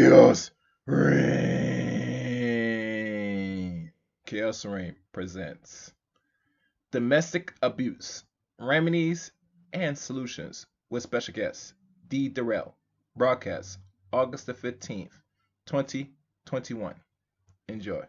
Chaos Reign. Chaos Reign presents Domestic Abuse, Remedies and Solutions with special guest D Derell. Broadcast August the 15th, 2021. Enjoy.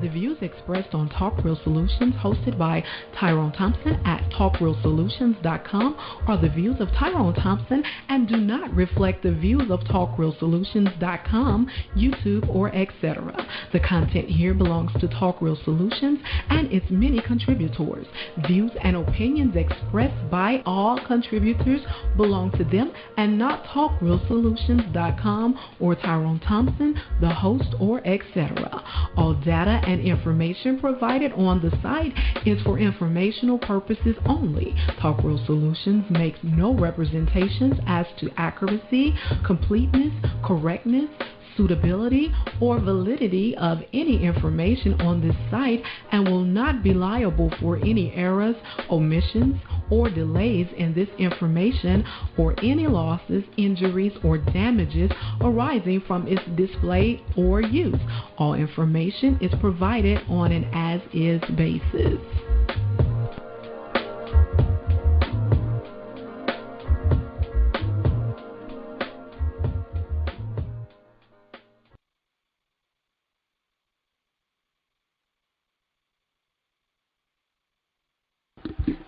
The views expressed on Talk Real Solutions, hosted by T.R.S Thompson at TalkRealSolutions.com, are the views of T.R.S Thompson and do not reflect the views of TalkRealSolutions.com, YouTube, or etc. The content here belongs to Talk Real Solutions and its many contributors. Views and opinions expressed by all contributors belong to them and not TalkRealSolutions.com or T.R.S Thompson, the host, or etc. All data and information provided on the site is for informational purposes only. Talk Real Solutions makes no representations as to accuracy, completeness, correctness, suitability, or validity of any information on this site and will not be liable for any errors, omissions, or delays in this information or any losses, injuries, or damages arising from its display or use. All information is provided on an as-is basis.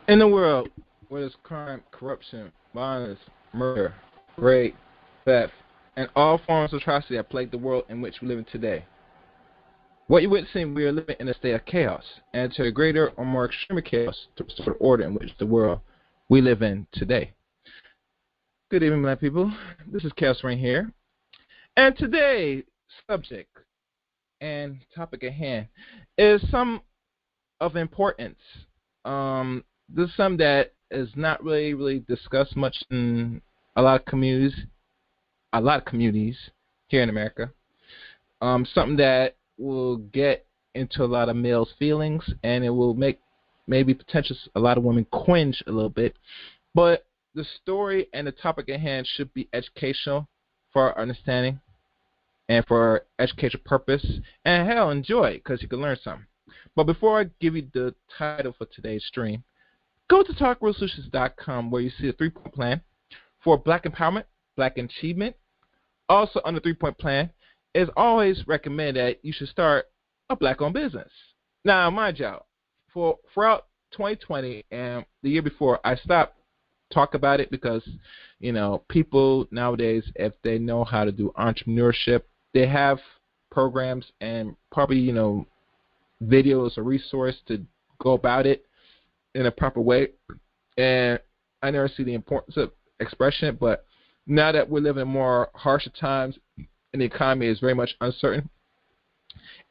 In a world where there's crime, corruption, violence, murder, rape, theft, and all forms of atrocity that plague the world in which we live in today, what you're witnessing, we are living in a state of chaos, and to a greater or more extreme chaos to restore the order in which the world we live in today. Good evening, my people. This is T.R.S Rain here, and today's subject and topic at hand is some of importance. This is something that is not really discussed much in a lot of communities here in America. Something that will get into a lot of males' feelings, and it will make maybe potentially a lot of women cringe a little bit. But the story and the topic at hand should be educational for our understanding and for our educational purpose, and hell, enjoy it because you can learn something. But before I give you the title for today's stream, go to talkrealsolutions.com where you see a 3-point plan for black empowerment, black achievement. Also on the 3-point plan, it's always recommended that you should start a black-owned business. Now, mind you, throughout 2020 and the year before, I stopped talking about it because, people nowadays, if they know how to do entrepreneurship, they have programs and probably, videos or resource to go about it in a proper way. And I never see the importance of expressing it, but now that we're living in more harsher times and the economy is very much uncertain,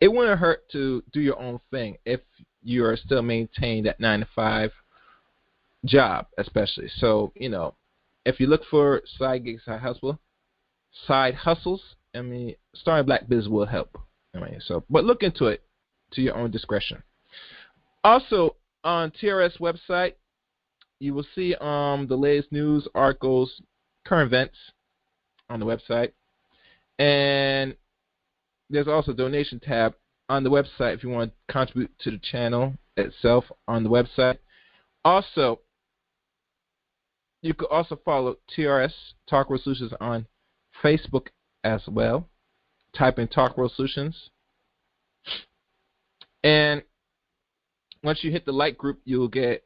it wouldn't hurt to do your own thing if you are still maintaining that 9-to-5 job, especially. So, if you look for side gigs, side hustles, starting black business will help. But look into it to your own discretion. Also, on T.R.S website, you will see the latest news, articles, current events on the website. And there's also a donation tab on the website if you want to contribute to the channel itself on the website. Also, you could also follow T.R.S Talk Real Solutions on Facebook as well. Type in Talk Real Solutions. And once you hit the like group, you'll get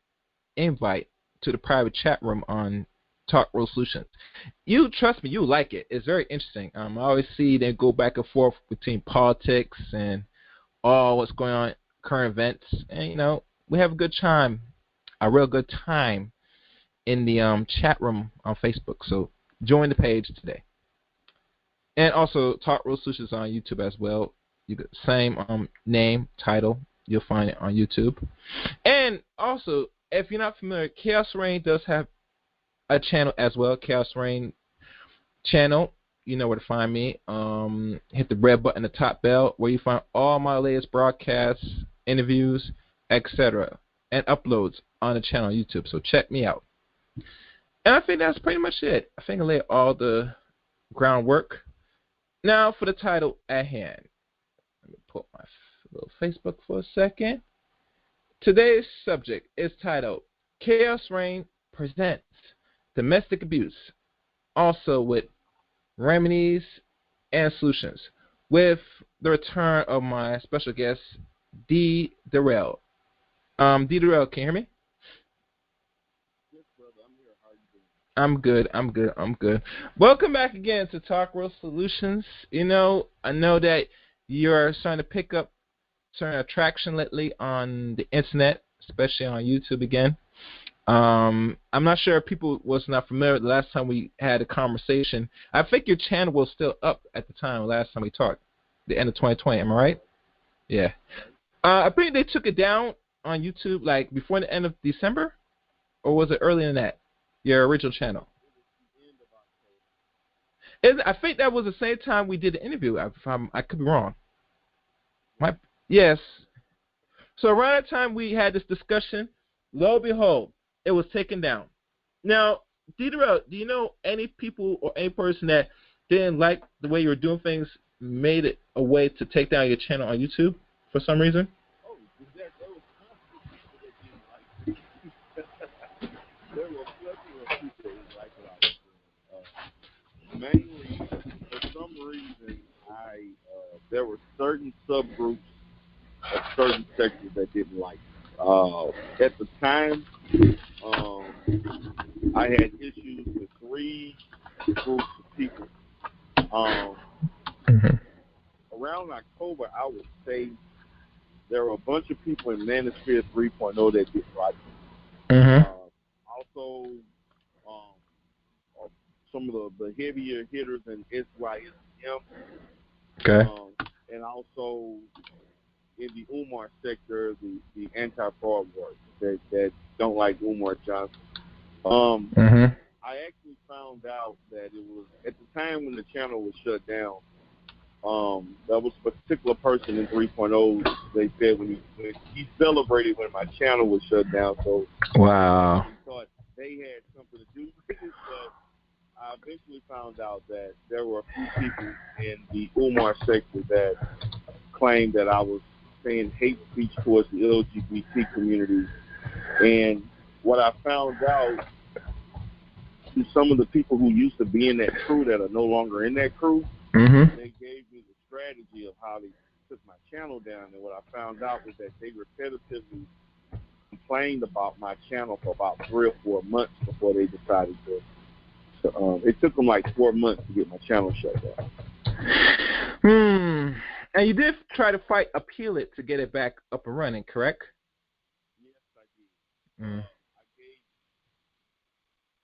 invite to the private chat room on Talk Real Solutions. You trust me, you'll like it. It's very interesting. I always see they go back and forth between politics and all what's going on, current events, and we have a good time, a real good time in the chat room on Facebook. So join the page today. And also Talk Real Solutions on YouTube as well. You get the same name, title. You'll find it on YouTube. And also, if you're not familiar, T.R.S Rain does have a channel as well. T.R.S Rain channel. You know where to find me. Hit the red button, the top bell, where you find all my latest broadcasts, interviews, etc., and uploads on the channel on YouTube. So check me out. And I think that's pretty much it. I think I laid all the groundwork. Now for the title at hand. Let me pull up my little Facebook for a second. Today's subject is titled T.R.S Rain Presents Domestic Abuse, also with Remedies and Solutions, with the return of my special guest, D Derell. D Derell, can you hear me? Yes, brother, I'm here. How are you doing? I'm good. Welcome back again to Talk Real Solutions. I know that you're starting to pick up certain attraction lately on the internet, especially on YouTube again. I'm not sure if people was not familiar the last time we had a conversation. I think your channel was still up at the time last time we talked, the end of 2020. Am I right? Yeah. I think they took it down on YouTube like before the end of December, or was it earlier than that? Your original channel. I think that was the same time we did the interview. I could be wrong. Yes. So around that time we had this discussion, lo and behold, it was taken down. Now, D Derell, do you know any people or any person that didn't like the way you were doing things, made it a way to take down your channel on YouTube for some reason? Oh, there was constantly people that didn't like it. There were plenty of people who didn't like what I was doing. Mainly, for some reason, there were certain subgroups of certain sectors that didn't like it. At the time, I had issues with 3 groups of people. Around October, I would say there were a bunch of people in Manosphere 3.0 that didn't like it. Also, some of the heavier hitters in SYSM. Okay. And also in the Umar sector, the anti-fraud wars that don't like Umar Johnson. I actually found out that it was at the time when the channel was shut down. There was a particular person in 3.0. They said when he celebrated when my channel was shut down. So wow. I thought they had something to do with it, but I eventually found out that there were a few people in the Umar sector that claimed that I was saying hate speech towards the LGBT community. And what I found out through some of the people who used to be in that crew that are no longer in that crew, they gave me the strategy of how they took my channel down. And what I found out was that they repetitively complained about my channel for about 3 or 4 months before they decided to. It took them like 4 months to get my channel shut down. And you did try to appeal it to get it back up and running, correct? Yes, I did.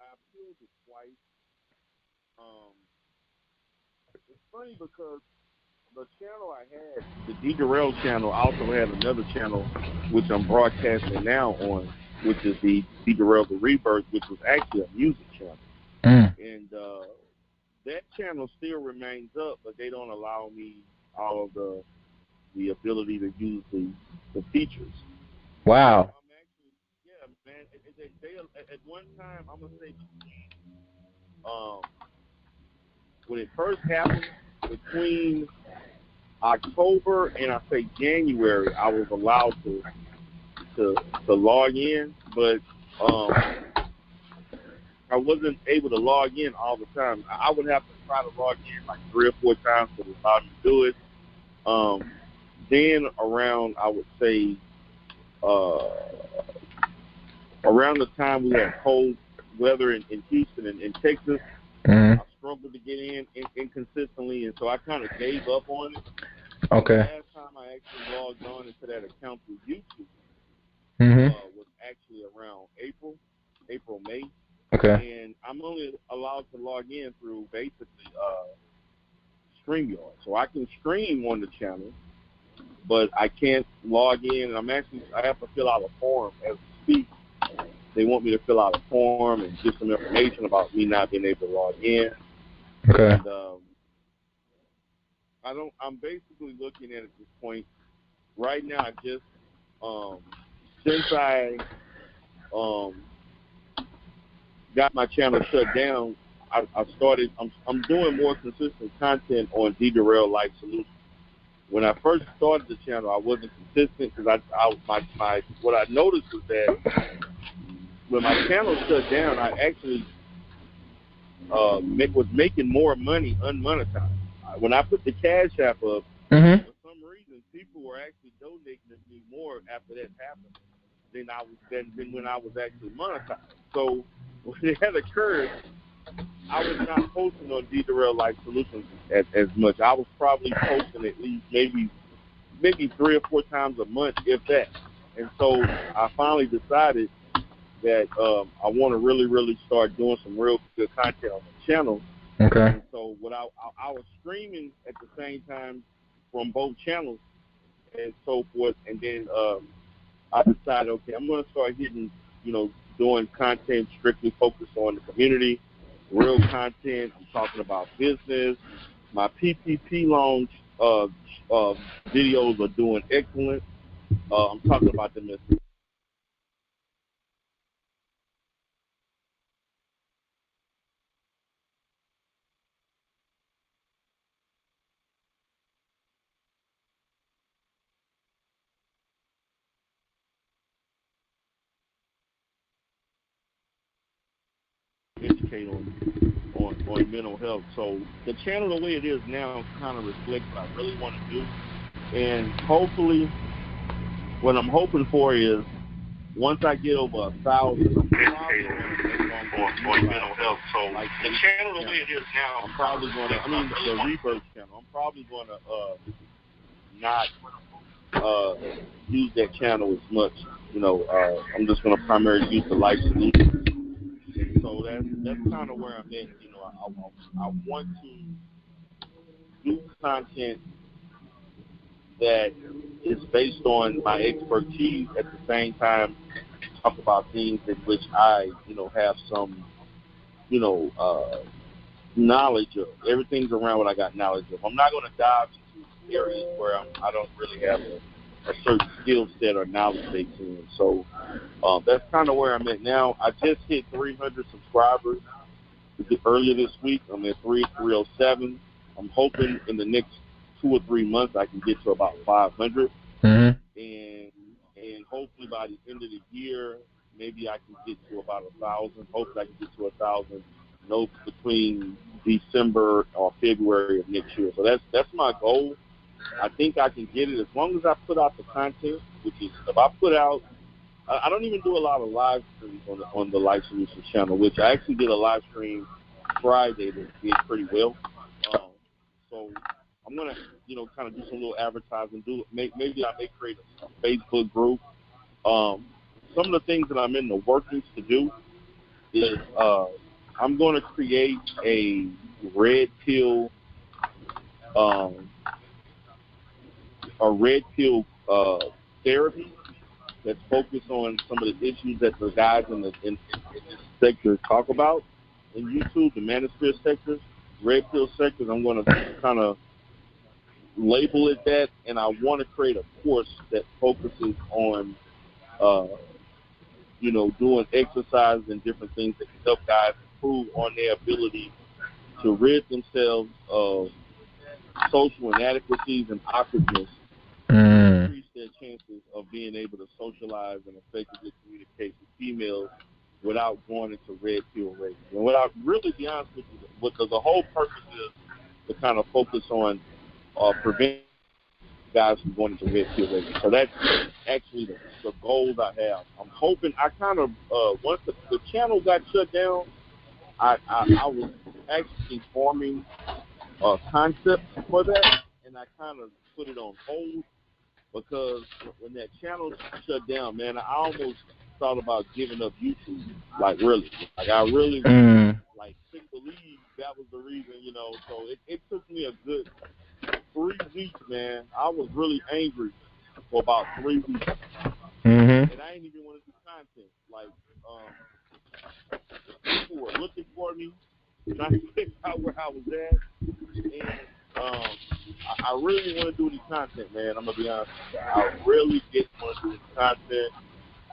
I appealed it twice. It's funny because the channel I had, the D Derell channel, I also had another channel which I'm broadcasting now on, which is the D Derell The Rebirth, which was actually a music channel. And that channel still remains up, but they don't allow me all of the ability to use the features. Wow. I'm actually, yeah, man. They at one time, I'm gonna say, when it first happened, between October and I say January, I was allowed to log in, but I wasn't able to log in all the time. I would have to try to log in like 3 or 4 times to allow me to do it. Then around, I would say, around the time we had cold weather in Houston and in Texas, I struggled to get in inconsistently, and so I kind of gave up on it. Okay. The last time I actually logged on into that account through YouTube was actually around April, May. Okay. And I'm only allowed to log in through basically StreamYard. So I can stream on the channel, but I can't log in. And I have to fill out a form as we speak. They want me to fill out a form and give some information about me not being able to log in. Okay. And I'm basically looking at this point right now. I just since I got my channel shut down, I'm doing more consistent content on D Derell Life Solution. When I first started the channel, I wasn't consistent because what I noticed was that when my channel shut down, I actually was making more money unmonetized. When I put the Cash App up, for some reason, people were actually donating me more after that happened than when I was actually monetized. So when that occurred, I was not posting on D Derell Life Solutions as much. I was probably posting at least maybe 3 or 4 times a month, if that. And so I finally decided that I want to really, really start doing some real good content on the channel. Okay. And so what I was streaming at the same time from both channels and so forth. And then I decided, okay, I'm going to start doing content strictly focused on the community, real content. I'm talking about business. My PPP loan videos are doing excellent. I'm talking about them as educate on mental health. So the channel, the way it is now, kind of reflects what I really want to do. And hopefully, what I'm hoping for is once I get over 1,000, on mental health. So like the channel, the way it is now, I'm probably going to, the Rebirth channel, I'm probably going to not use that channel as much. I'm just going to primarily use the Life Solution. So that's kind of where I'm at. I want to do content that is based on my expertise, at the same time talk about things in which I, have some, knowledge of. Everything's around what I got knowledge of. I'm not going to dive into areas where I don't really have a certain skill set or knowledge base in. So that's kind of where I'm at now. I just hit 300 subscribers earlier this week. I'm at 307. I'm hoping in the next 2 or 3 months I can get to about 500. Mm-hmm. And hopefully by the end of the year, maybe I can get to about 1,000. Hopefully I can get to 1,000. Between December or February of next year. So that's my goal. I think I can get it as long as I put out the content, which is if I put out. I don't even do a lot of live streams on the Life Solutions channel, which I actually did a live stream Friday that did pretty well. So I'm gonna, kind of do some little advertising. Maybe I may create a Facebook group. Some of the things that I'm in the workings to do is I'm going to create a red pill therapy that's focused on some of the issues that the guys in this sector talk about in YouTube, the manosphere sectors, red pill sectors. I'm going to kind of label it that, and I want to create a course that focuses on, doing exercises and different things that can help guys improve on their ability to rid themselves of social inadequacies and awkwardness, increase their chances of being able to socialize and effectively communicate with females without going into red pill race. And what I really, be honest with you, because the whole purpose is to kind of focus on preventing guys from going into red pill race. So that's actually the goals I have. I'm hoping I kind of, once the channel got shut down, I was actually forming concepts for that, and I kind of put it on hold because when that channel shut down, man, I almost thought about giving up YouTube. Like, really. Like, I really, couldn't believe that was the reason, So it took me a good 3 weeks, man. I was really angry for about 3 weeks. And I didn't even want to do content. Like, people were looking for me, trying to figure out where I was at. And I really didn't want to do any content, man. I'm going to be honest with you. I really didn't want to do any content.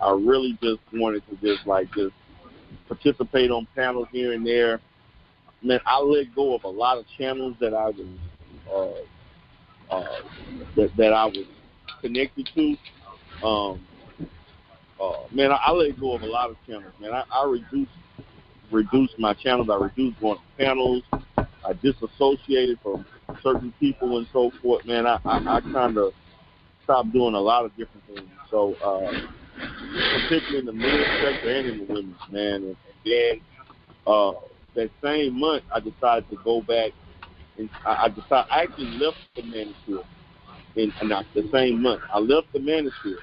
I really just wanted to just participate on panels here and there. Man, I let go of a lot of channels that I was that I was connected to. Man, I let go of a lot of channels, man. I reduced my channels. I reduced going to panels. I disassociated from certain people and so forth. Man, I kind of stopped doing a lot of different things. So, particularly in the men's sector and in the women's, man. And then that same month, I decided to go back, and I actually left the manosphere. And the same month, I left the manosphere.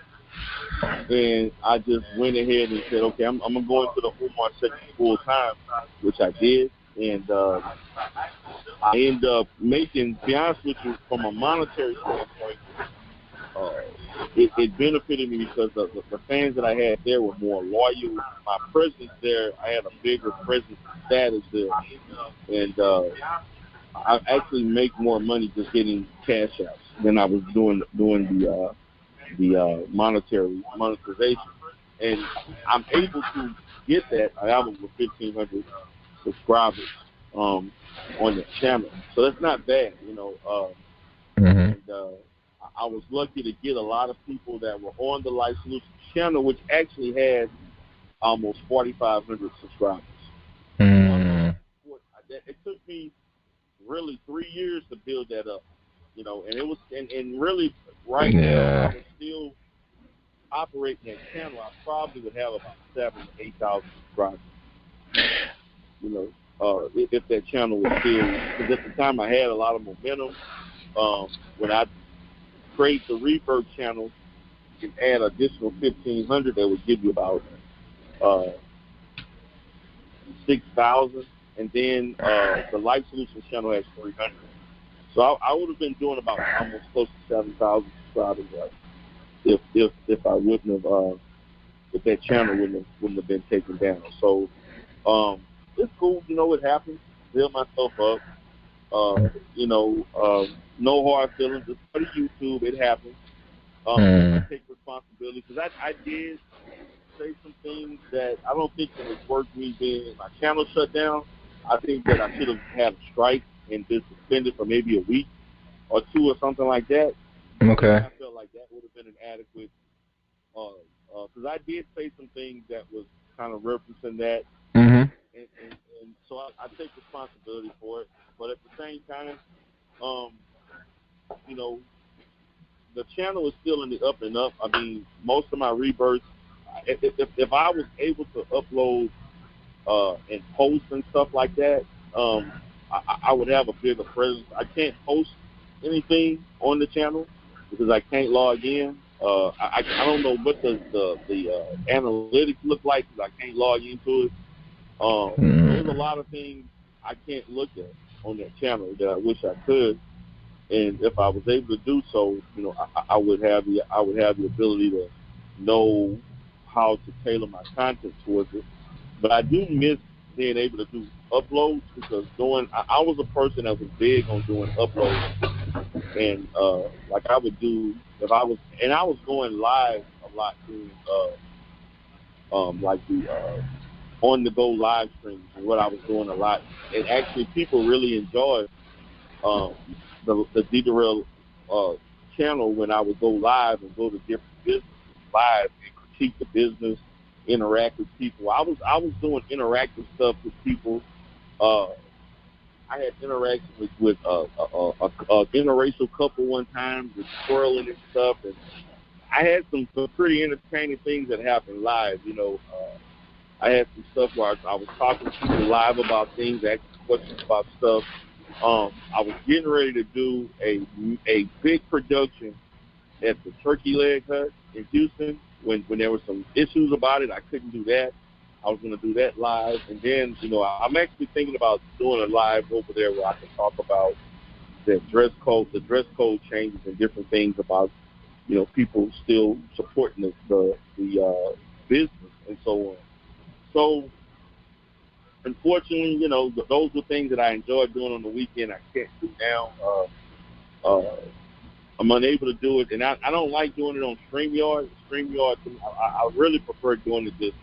And I just went ahead and said, okay, I'm going to go into the Umar sector full time, which I did. And I ended up making, to be honest with you, from a monetary standpoint, it benefited me because the fans that I had there were more loyal. My presence there, I had a bigger presence status there. And I actually make more money just getting cash outs than I was doing the monetization. And I'm able to get that. I have over 1,500 subscribers on the channel. So that's not bad, And I was lucky to get a lot of people that were on the Life Solution channel, which actually had almost 4,500 subscribers. it took me really 3 years to build that up, and it was, and really right now I was still operating that channel. I probably would have about 7,000 to 8,000 subscribers. If that channel was still, because at the time I had a lot of momentum. When I create the Rebirth channel, you can add additional 1,500. That would give you about 6,000, and then the Life Solutions channel has 300. So I would have been doing about almost close to 7,000 subscribers if I wouldn't have if that channel wouldn't have been taken down. So it's cool, it happens. Build myself up. No hard feelings. It's part of YouTube. It happens. I take responsibility because I did say some things that I don't think it was worth me being my channel shut down. I think that I should have had a strike and been suspended for maybe a week or two or something like that. Okay. I felt like that would have been an adequate, because I did say some things that was kind of referencing that. Mm-hmm. And so I take responsibility for it. But at the same time, the channel is still in the up and up. I mean, most of my rebirths, if I was able to upload and post and stuff like that, I would have a bigger presence. I can't post anything on the channel because I can't log in. I don't know what the analytics look like because I can't log into it. There's a lot of things I can't look at on that channel that I wish I could. And if I was able to do so, I would have the ability to know how to tailor my content towards it. But I do miss being able to do uploads because I was a person that was big on doing uploads, and like I would do I was going live a lot doing like the on the go live streams and what I was doing a lot, and actually people really enjoyed the D Derell channel when I would go live and go to different businesses live and critique the business, interact with people. I was doing interactive stuff with people. I had interactions with a interracial couple one time with twirling and stuff, and I had some pretty entertaining things that happened live. I had some stuff where I was talking to people live about things, asking questions about stuff. I was getting ready to do a big production at the Turkey Leg Hut in Houston. When there were some issues about it, I couldn't do that. I was going to do that live. And then, I'm actually thinking about doing a live over there where I can talk about the dress code changes and different things about, people still supporting the business and so on. So, unfortunately, those were things that I enjoyed doing on the weekend. I can't do now. I'm unable to do it, and I don't like doing it on StreamYard. StreamYard, I really prefer doing it just,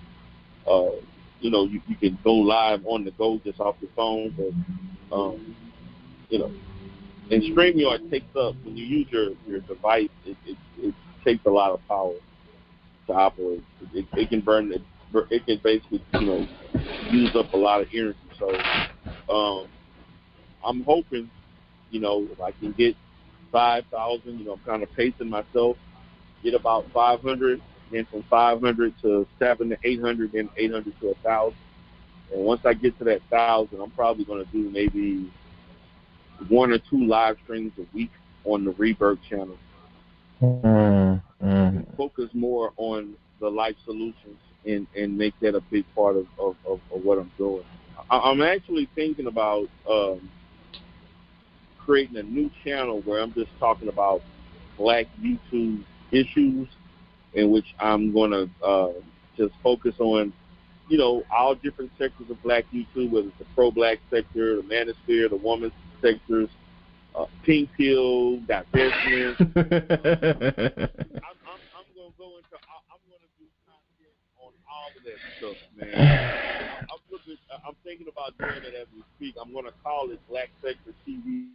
you can go live on the go just off your phone, but, and StreamYard takes up, when you use your device, it takes a lot of power to operate. It can burn it. It can basically, use up a lot of energy. So I'm hoping, if I can get 5,000, I'm kind of pacing myself, get about 500, then from 500 to 700 to 800, then 800 to 1,000. And once I get to that 1,000, I'm probably going to do maybe 1 or 2 live streams a week on the Rebirth channel. And focus more on the life solutions and make that a big part of what I'm doing. I'm actually thinking about creating a new channel where I'm just talking about Black YouTube issues, in which I'm going to just focus on, all different sectors of Black YouTube, whether it's the pro-Black sector, the manosphere, the woman's sectors, pink pill, divestment. I'm going to do content on all of that stuff, man. I'm thinking about doing it as we speak. I'm going to call it Black Sector TV.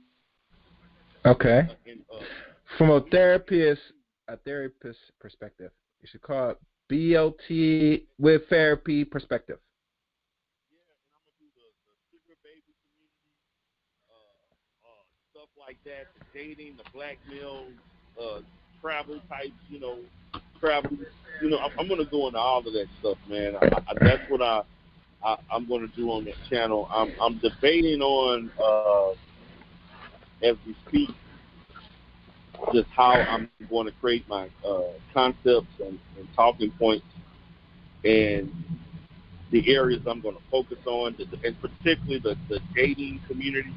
Okay. From a therapist perspective, you should call it BOT with therapy perspective. Yeah, and I'm going to do the sugar baby community, stuff like that, the dating, the blackmail, travel types, travel. I'm going to go into all of that stuff, man. That's what I'm going to do on that channel. I'm debating on, as we speak, just how I'm going to create my concepts and talking points and the areas I'm going to focus on, and particularly the dating community,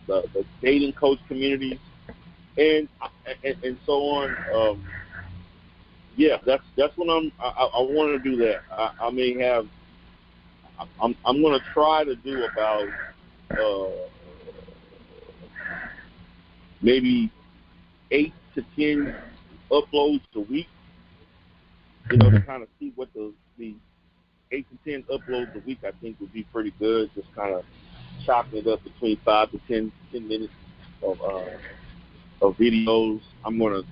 the dating coach community, and so on. Yeah, that's what I want to do that. I may have. I'm going to try to do about maybe 8 to 10 uploads a week. To kind of see what the 8 to 10 uploads a week I think would be pretty good. Just kind of chopping it up between 5 to 10 minutes of videos. I'm going to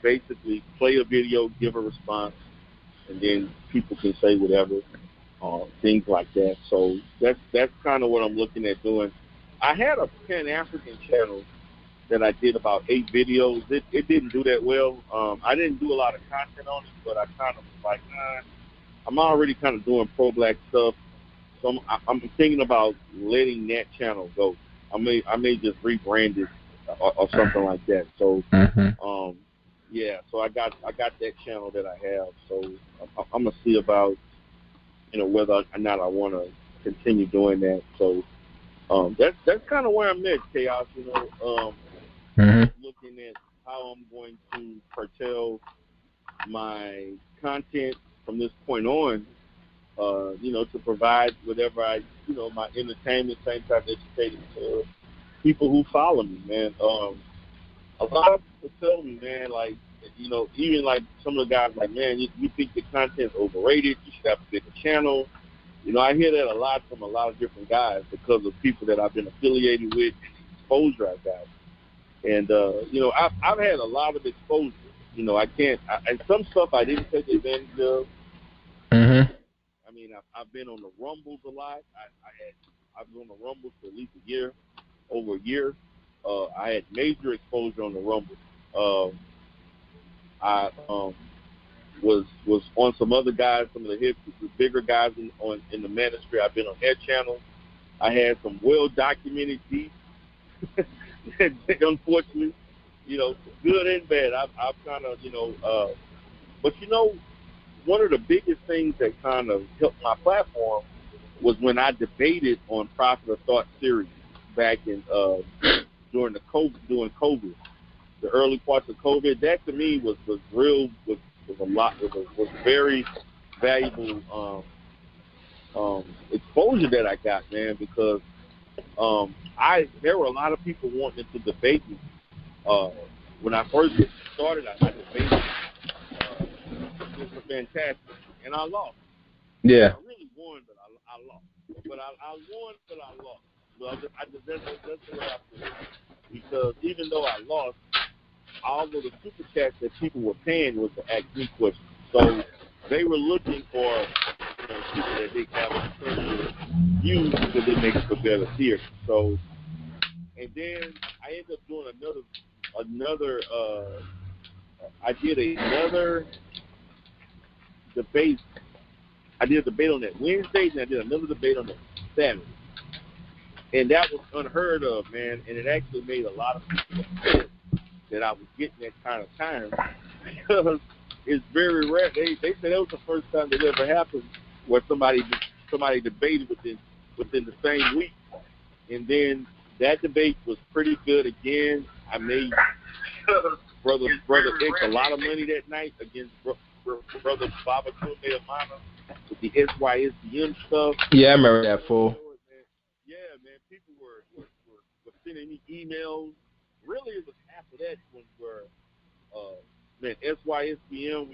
basically play a video, give a response, and then people can say whatever, things like that. So that's kind of what I'm looking at doing. I had a Pan-African channel that I did about 8 videos. It didn't do that well. I didn't do a lot of content on it, but I kind of was like, I'm already kind of doing pro-black stuff, so I'm thinking about letting that channel go. I may just rebrand it or something like that. So, yeah. So I got that channel that I have. So I'm gonna see about whether or not I want to continue doing that. So that's kind of where I'm at, Chaos. Looking at how I'm going to curtail my content from this point on, to provide whatever my entertainment, same time educating to people who follow me, man. A lot of people tell me, man, like, even like some of the guys, like, man, you think the content's overrated, you should have a bigger channel. I hear that a lot from a lot of different guys because of people that I've been affiliated with, exposure I've got. And, I've had a lot of exposure. And some stuff I didn't take advantage of. I mean, I've been on the Rumbles a lot. I've been on the Rumbles for at least over a year. I had major exposure on the Rumbles. I was on some other guys, some of the bigger guys in the ministry. I've been on their channel. I had some well-documented deeds. Unfortunately, good and bad. I've kind of, but one of the biggest things that kind of helped my platform was when I debated on Prophet of Thought series back in during COVID, the early parts of COVID. That to me was very valuable exposure that I got, man, because there were a lot of people wanting to debate me. When I first started, I debated. It was fantastic, and I lost. Yeah. I really won, but I lost. But I won, but I lost. Well, that's the way I feel. Because even though I lost, all of the super chats that people were paying was to ask me questions. So they were looking for people that they have a chance to use because it makes for better theater. So, and then I ended up doing another. I did another debate. I did a debate on that Wednesday, and I did another debate on that Saturday. And that was unheard of, man. And it actually made a lot of people upset that I was getting that kind of time because it's very rare. They said that was the first time that ever happened where somebody debated within the same week. And then that debate was pretty good again. I made brother X a lot of money that night against brother Baba Tunde Amana with the SYSDM stuff. Yeah, I remember that, fool. Yeah, man, people were sending me emails. Really, it was after that when SYSDM,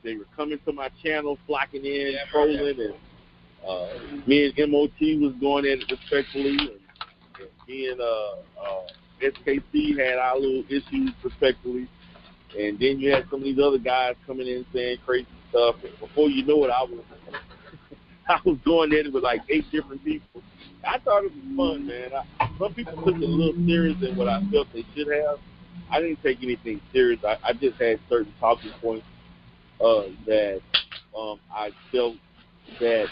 they were coming to my channel, flocking in, trolling, and me and MOT was going at it respectfully, and me and SKC had our little issues respectfully, and then you had some of these other guys coming in saying crazy stuff, and before you know it, I was going at it with like 8 different people. I thought it was fun, man. Some people took it a little serious than what I felt they should have. I didn't take anything serious. I just had certain talking points that I felt that,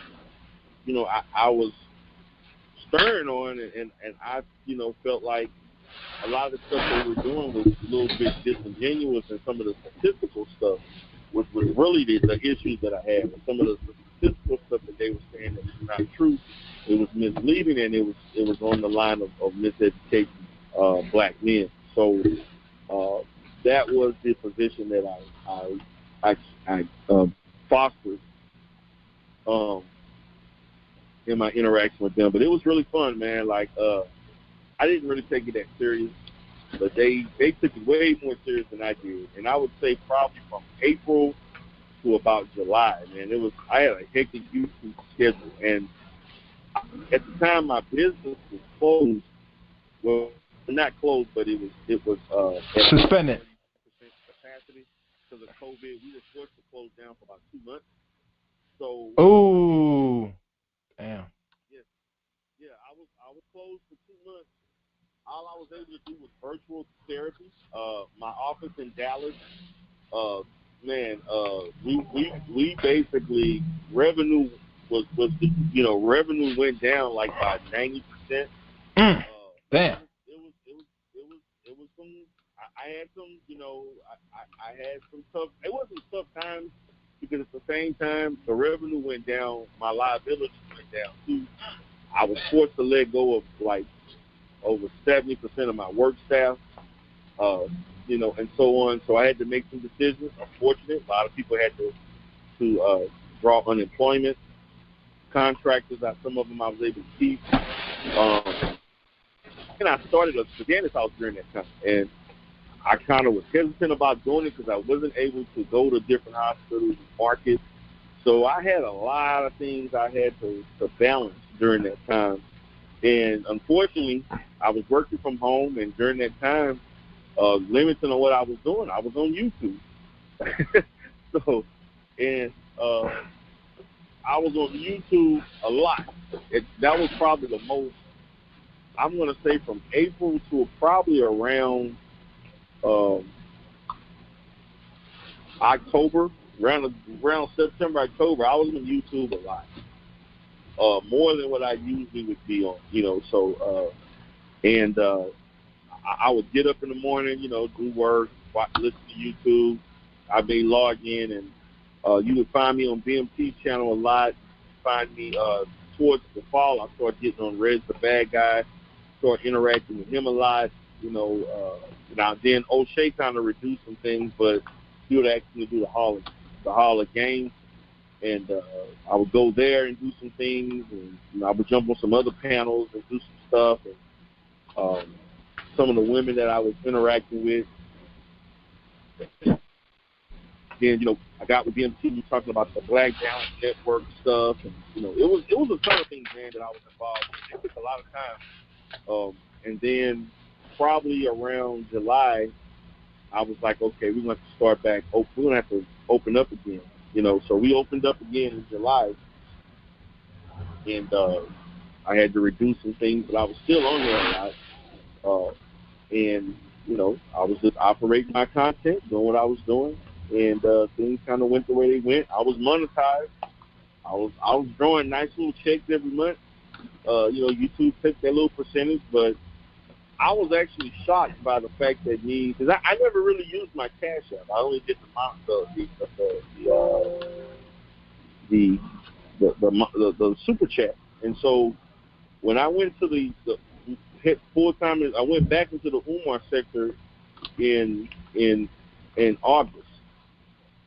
you know, I was stern on, and I, you know, felt like a lot of the stuff they were doing was a little bit disingenuous, and some of the statistical stuff was really the issues that I had. And some of the statistical stuff that they were saying that was not true, it was misleading, and it was on the line of miseducating black men. So that was the position that I fostered in my interaction with them. But it was really fun, man. Like I didn't really take it that serious, but they took it way more serious than I did. And I would say probably from April to about July, man. I had a hectic YouTube schedule, and at the time my business was closed. Well, not closed, but it was suspended. Capacity because of COVID. We were forced to close down for about 2 months. So. Oh, damn. Yeah, I was closed for 2 months. All I was able to do was virtual therapy. My office in Dallas, we basically revenue was revenue went down like by 90%. Damn. It was some. I had some, I had some tough. It wasn't tough times because at the same time the revenue went down, my liability went down too. I was forced to let go of like over 70% of my work staff, and so on. So I had to make some decisions. Unfortunately, a lot of people had to draw unemployment. Contractors, some of them I was able to keep. And I started a Spaghetti house during that time. And I kind of was hesitant about doing it because I wasn't able to go to different hospitals and markets. So I had a lot of things I had to balance during that time. And unfortunately, I was working from home, and during that time, limiting on what I was doing, I was on YouTube. I was on YouTube a lot. That was probably the most, I'm going to say from April to probably around October, around September, October, I was on YouTube a lot. More than what I usually would be on, I would get up in the morning, do work, listen to YouTube. I may log in, and you would find me on BMT channel a lot. Find me towards the fall, I started getting on Rez the Bad Guy, started interacting with him a lot, Now then O'Shea kind of reduced some things, but he would actually do the Hall of Games. And I would go there and do some things, and I would jump on some other panels and do some stuff. And some of the women that I was interacting with. Then, I got with BMT talking about the Black Balance Network stuff, and it was a ton of things, man, that I was involved in. It took a lot of time. And then probably around July, I was like, okay, we're going to have to start back. We're going to have to open up again. So we opened up again in July, and I had to reduce some things, but I was still on there a lot. And I was just operating my content, doing what I was doing, and things kind of went the way they went. I was monetized. I was drawing nice little checks every month. YouTube took that little percentage, but I was actually shocked by the fact that because I never really used my Cash App. I only did the super chat. And so when I went to the full time, I went back into the Umar sector in August,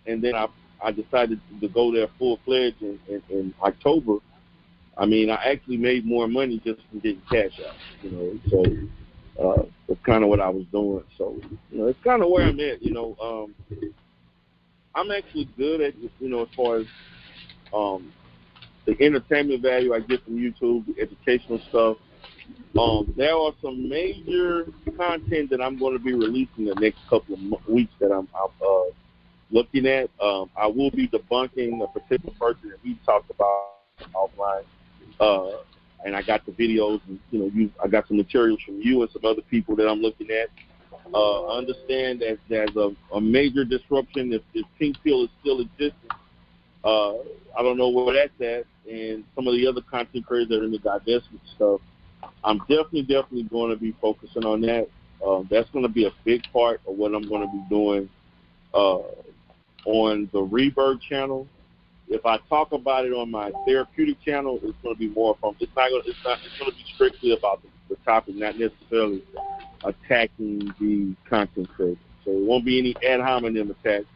and then I decided to go there full fledged in October. I mean, I actually made more money just from getting Cash App. So. That's kind of what I was doing. So, it's kind of where I'm at, I'm actually good at, as far as the entertainment value I get from YouTube, the educational stuff. There are some major content that I'm going to be releasing the next couple of weeks that I'm looking at. I will be debunking a particular person that we talked about offline. And I got the videos, and I got some materials from you and some other people that I'm looking at. I understand that there's a major disruption if pink pill is still existing. I don't know where that's at, and some of the other content creators that are in the divestment stuff. I'm definitely going to be focusing on that. That's going to be a big part of what I'm going to be doing on the Rebirth channel. If I talk about it on my therapeutic channel, it's going to be more from. It's going to be strictly about the topic, not necessarily attacking the content creator. So it won't be any ad hominem attacks.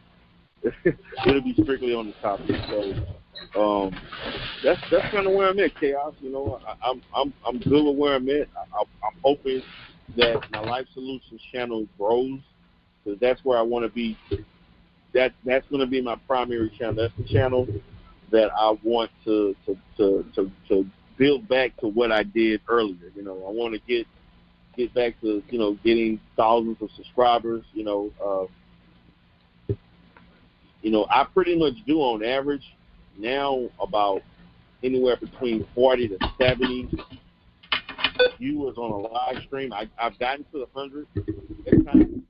It'll be strictly on the topic. So that's kind of where I'm at, Chaos. I'm good with where I'm at. I'm hoping that my Life Solutions channel grows, because that's where I want to be. That's going to be my primary channel. That's the channel that I want to build back to what I did earlier. I want to get back to getting thousands of subscribers. I pretty much do on average now about anywhere between 40 to 70 viewers on a live stream. I've gotten to 100 at times,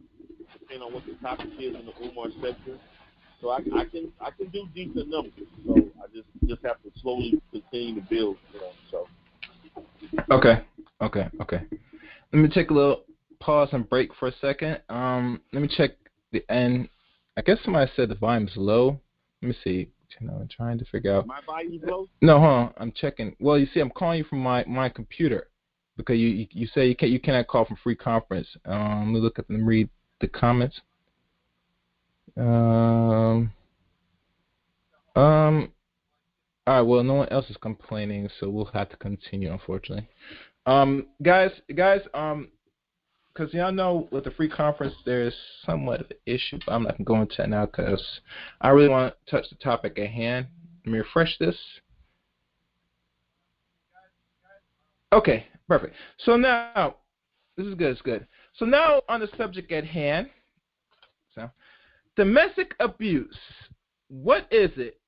depending on what the topic is in the Umar sector. So I can do decent numbers. So I just have to slowly continue to build. So. Okay. Let me take a little pause and break for a second. Let me check the end. I guess somebody said the volume is low. Let me see. I'm trying to figure out. My volume's low? No, hold on. I'm checking. Well, you see, I'm calling you from my computer, because you say you cannot call from free conference. Let me look at them, read the comments. All right. Well, no one else is complaining, so we'll have to continue, unfortunately. Guys, because y'all know with the free conference there's somewhat of an issue, but I'm not going to go into that now because I really want to touch the topic at hand. Let me refresh this. Okay, perfect. So now, this is good, it's good. So now on the subject at hand, domestic abuse. What is it,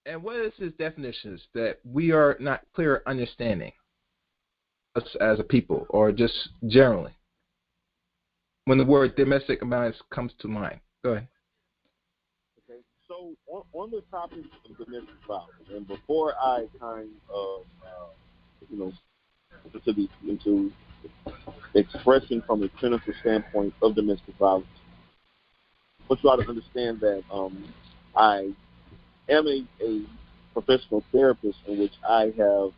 and what is its definitions that we are not clear understanding as a people, or just generally, when the word domestic violence comes to mind? Go ahead. Okay, so on the topic of domestic violence, and before I kind of, into expressing from a clinical standpoint of domestic violence, I want you all to understand that I am a professional therapist in which I have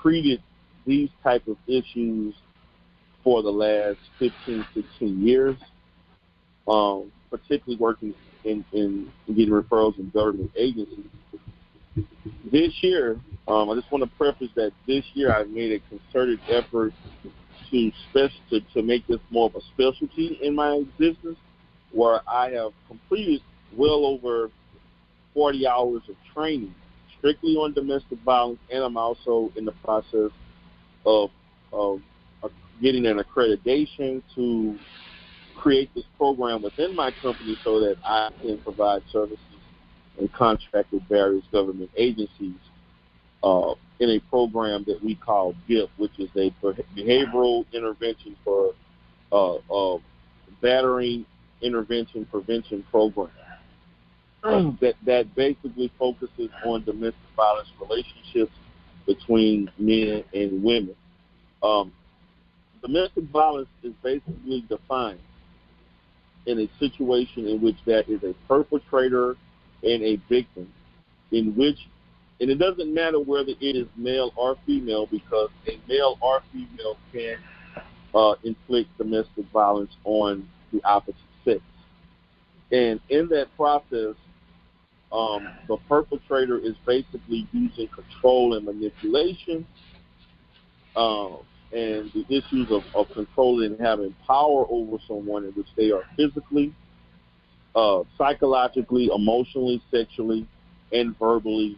treated these type of issues for the last 15, 16 years, particularly working in getting referrals in government agencies. This year, I just want to preface that this year I've made a concerted effort to make this more of a specialty in my existence, where I have completed well over 40 hours of training strictly on domestic violence, and I'm also in the process of getting an accreditation to create this program within my company so that I can provide services and contract with various government agencies in a program that we call GIP, which is a behavioral intervention for battering intervention prevention program that basically focuses on domestic violence relationships between men and women. Domestic violence is basically defined in a situation in which there is a perpetrator and a victim, in which, and it doesn't matter whether it is male or female, because a male or female can inflict domestic violence on the opposite sex. And in that process, the perpetrator is basically using control and manipulation, and the issues of controlling and having power over someone in which they are physically, psychologically, emotionally, sexually, and verbally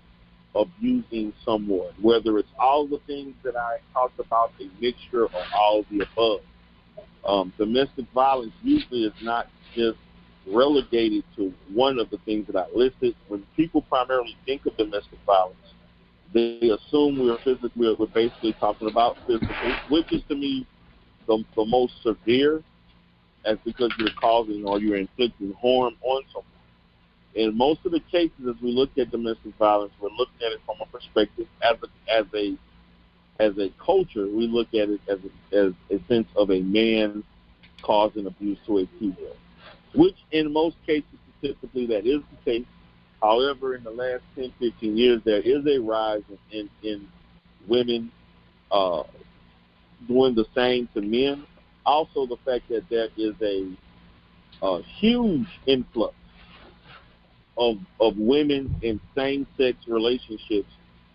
abusing someone, whether it's all the things that I talked about, a mixture of all of the above. Domestic violence usually is not just relegated to one of the things that I listed. When people primarily think of domestic violence, they assume we're basically talking about physical, which is to me the most severe, as because you're causing or you're inflicting harm on someone. In most of the cases, as we look at domestic violence, we're looking at it from a perspective as a culture. We look at it as a sense of a man causing abuse to a female, which in most cases, statistically, that is the case. However, in the last 10, 15 years, there is a rise in women doing the same to men. Also, the fact that there is a huge influx of women in same-sex relationships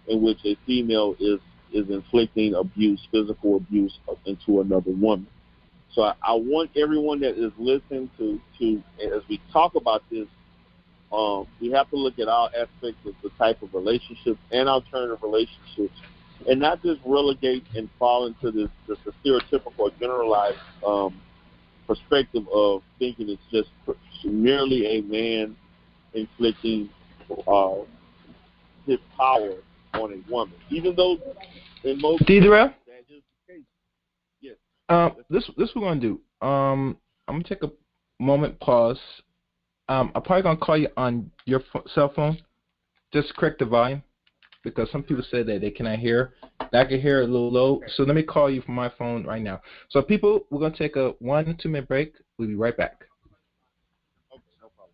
in which a female is inflicting abuse, physical abuse, into another woman. So I want everyone that is listening to as we talk about this, we have to look at all aspects of the type of relationships and alternative relationships, and not just relegate and fall into the stereotypical generalized perspective of thinking it's just merely a man inflicting his power on a woman. Even though in most D Derell? that is the case. Yes. This we're gonna do. I'm gonna take a moment, pause. I'm probably gonna call you on your cell phone. Just correct the volume, because some people said that they cannot hear. I can hear it a little low, so let me call you from my phone right now. So people, we're gonna take a 1 to 2 minute break. We'll be right back. Okay, no problem.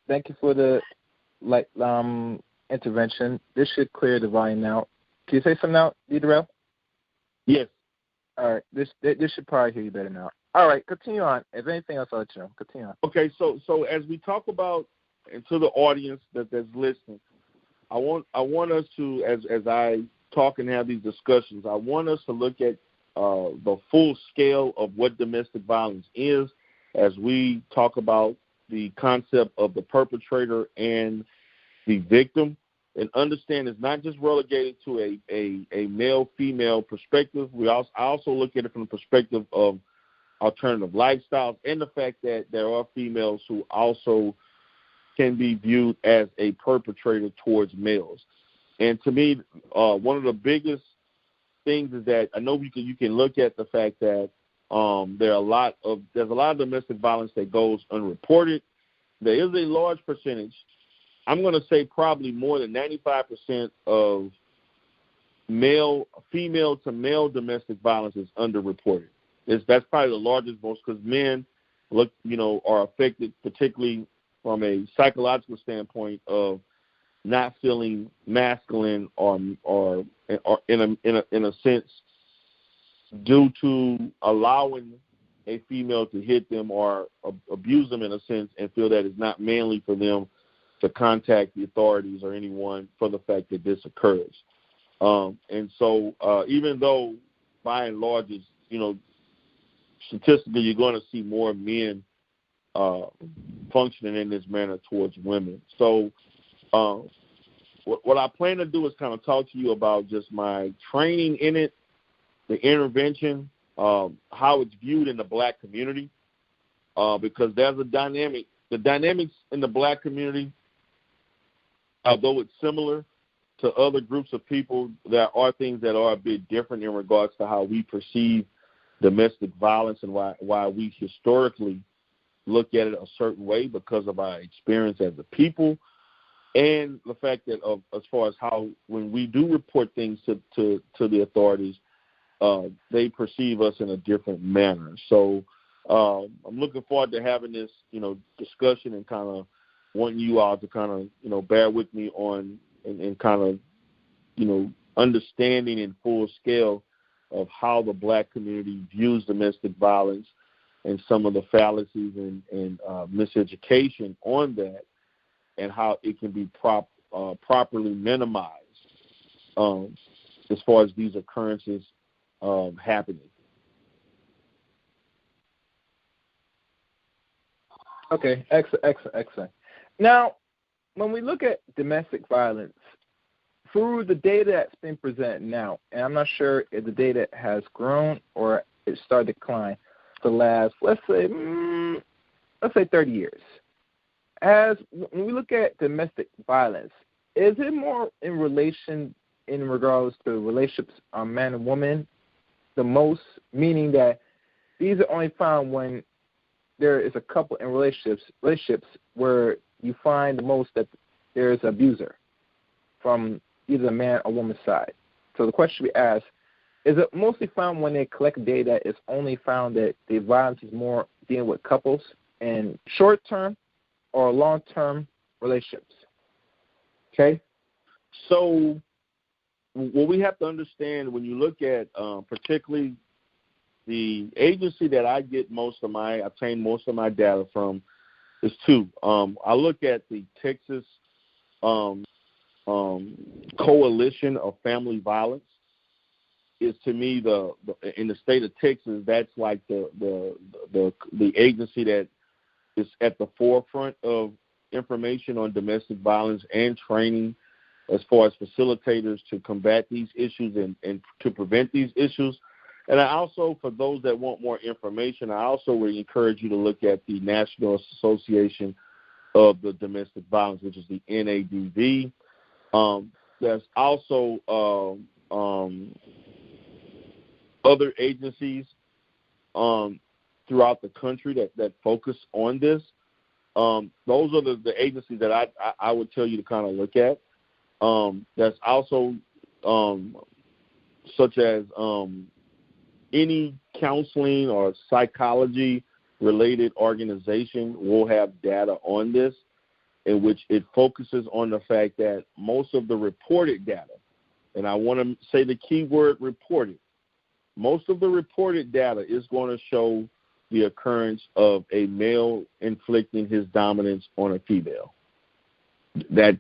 Thank you for the intervention. This should clear the volume now. Can you say something now, D Derell? Yes. All right. This should probably hear you better now. All right. Continue on. If anything else, I'll let you know. Continue on. Okay. So as we talk about, and to the audience that's listening, I want us to, as I talk and have these discussions, I want us to look at the full scale of what domestic violence is, as we talk about the concept of the perpetrator and the victim, and understand it's not just relegated to a male-female perspective. I also look at it from the perspective of alternative lifestyles, and the fact that there are females who also can be viewed as a perpetrator towards males. And to me, one of the biggest things is that I know you can look at the fact that there's a lot of domestic violence that goes unreported. There is a large percentage, I'm going to say probably more than 95% of female to male domestic violence is underreported. That's probably the largest most, because men are affected, particularly from a psychological standpoint, of not feeling masculine or in a sense, due to allowing a female to hit them or abuse them in a sense, and feel that it's not manly for them to contact the authorities or anyone for the fact that this occurs. And so even though by and large, it's, statistically you're going to see more men functioning in this manner towards women. So what I plan to do is kind of talk to you about just my training in it, the intervention, how it's viewed in the black community, because there's a dynamic. The dynamics in the black community, although it's similar to other groups of people, there are things that are a bit different in regards to how we perceive domestic violence and why we historically look at it a certain way because of our experience as a people, and the fact that as far as how when we do report things to the authorities, they perceive us in a different manner. So I'm looking forward to having this, discussion and kind of wanting you all to kind of, bear with me on and kind of, understanding in full scale of how the black community views domestic violence and some of the fallacies and miseducation on that, and how it can be properly minimized as far as these occurrences happening. Okay, excellent. Now, when we look at domestic violence, through the data that's been presented now, and I'm not sure if the data has grown or it started to decline the last, let's say 30 years. When we look at domestic violence, is it more in regards to relationships on man and woman the most, meaning that these are only found when there is a couple in relationships where you find the most that there is an abuser from either a man or woman's side? So the question we ask, is it mostly found when they collect data, it's only found that the violence is more dealing with couples in short-term or long-term relationships? Okay? So what we have to understand when you look at particularly the agency that I obtain most of my data from is two. I look at the Texas Coalition of Family Violence. Is to me in the state of Texas, that's like the agency that is at the forefront of information on domestic violence and training as far as facilitators to combat these issues and to prevent these issues. And I also, for those that want more information, I also would encourage you to look at the National Association of the Domestic Violence, which is the NADV. There's also other agencies throughout the country that focus on this. Those are the agencies that I would tell you to kind of look at. That's also such as any counseling or psychology-related organization will have data on this, in which it focuses on the fact that most of the reported data, and I want to say the key word reported, most of the reported data is going to show the occurrence of a male inflicting his dominance on a female. That's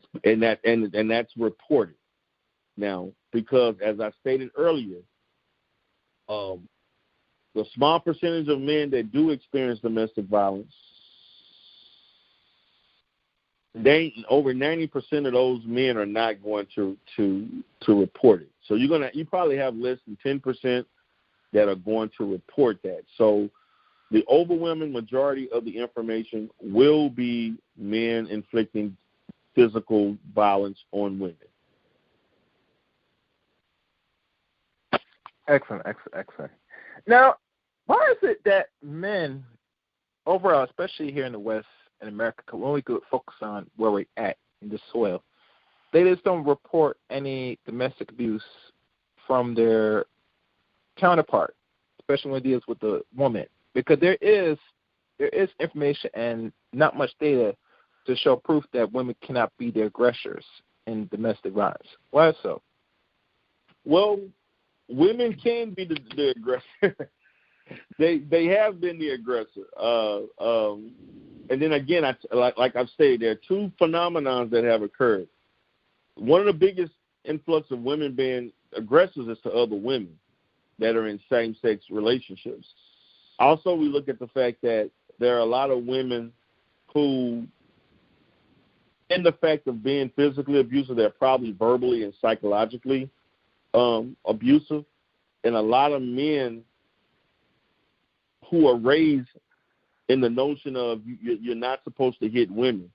reported. Now, because as I stated earlier, the small percentage of men that do experience domestic violence, over 90% of those men are not going to report it. So you probably have less than 10% that are going to report that. So the overwhelming majority of the information will be men inflicting physical violence on women. Excellent. Now, why is it that men overall, especially here in the West and America, when we could focus on where we're at in the soil, they just don't report any domestic abuse from their counterpart, especially when it deals with the woman? Because there is information and not much data to show proof that women cannot be the aggressors in domestic violence. Why so? Well, women can be the aggressor. They have been the aggressor. And then again, like I've stated, there are two phenomena that have occurred. One of the biggest influx of women being aggressors is to other women that are in same-sex relationships. Also, we look at the fact that there are a lot of women who, in the fact of being physically abusive, they're probably verbally and psychologically abusive. And a lot of men who are raised in the notion of you're not supposed to hit women.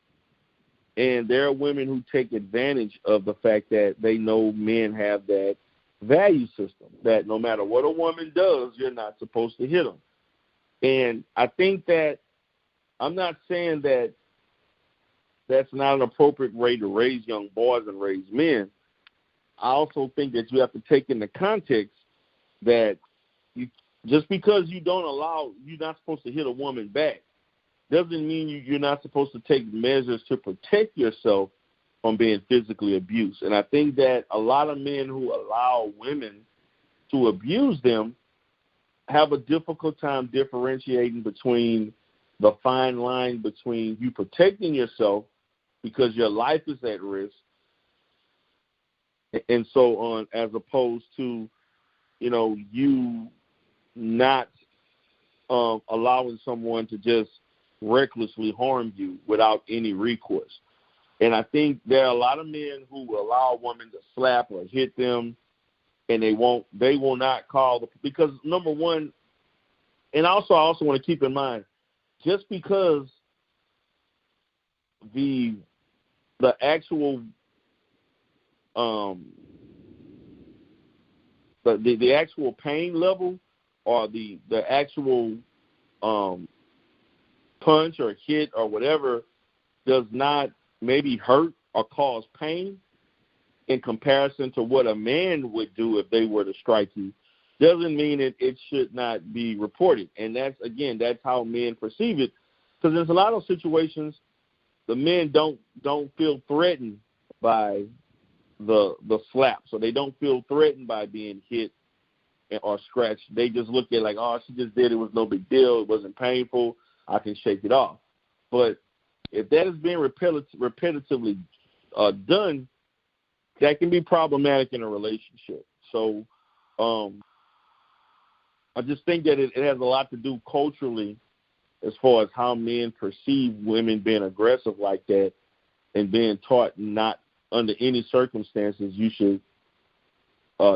And there are women who take advantage of the fact that they know men have that value system, that no matter what a woman does, you're not supposed to hit them. And I think that I'm not saying that that's not an appropriate way to raise young boys and raise men. I also think that you have to take into context that just because you don't allow, you're not supposed to hit a woman back, doesn't mean you're not supposed to take measures to protect yourself from being physically abused. And I think that a lot of men who allow women to abuse them have a difficult time differentiating between the fine line between you protecting yourself because your life is at risk and so on, as opposed to, you not allowing someone to just recklessly harm you without any recourse. And I think there are a lot of men who will allow a woman to slap or hit them, and they will not call because number one, and I also want to keep in mind, just because the actual the actual pain level or the actual punch or hit or whatever does not maybe hurt or cause pain in comparison to what a man would do if they were to strike you, doesn't mean it should not be reported. And that's how men perceive it. Because there's a lot of situations the men don't feel threatened by the slap. So they don't feel threatened by being hit or scratched. They just look at like, oh, she just did it. It was no big deal. It wasn't painful. I can shake it off. But if that is being repetitively done, that can be problematic in a relationship. So I just think that it has a lot to do culturally as far as how men perceive women being aggressive like that and being taught not under any circumstances you should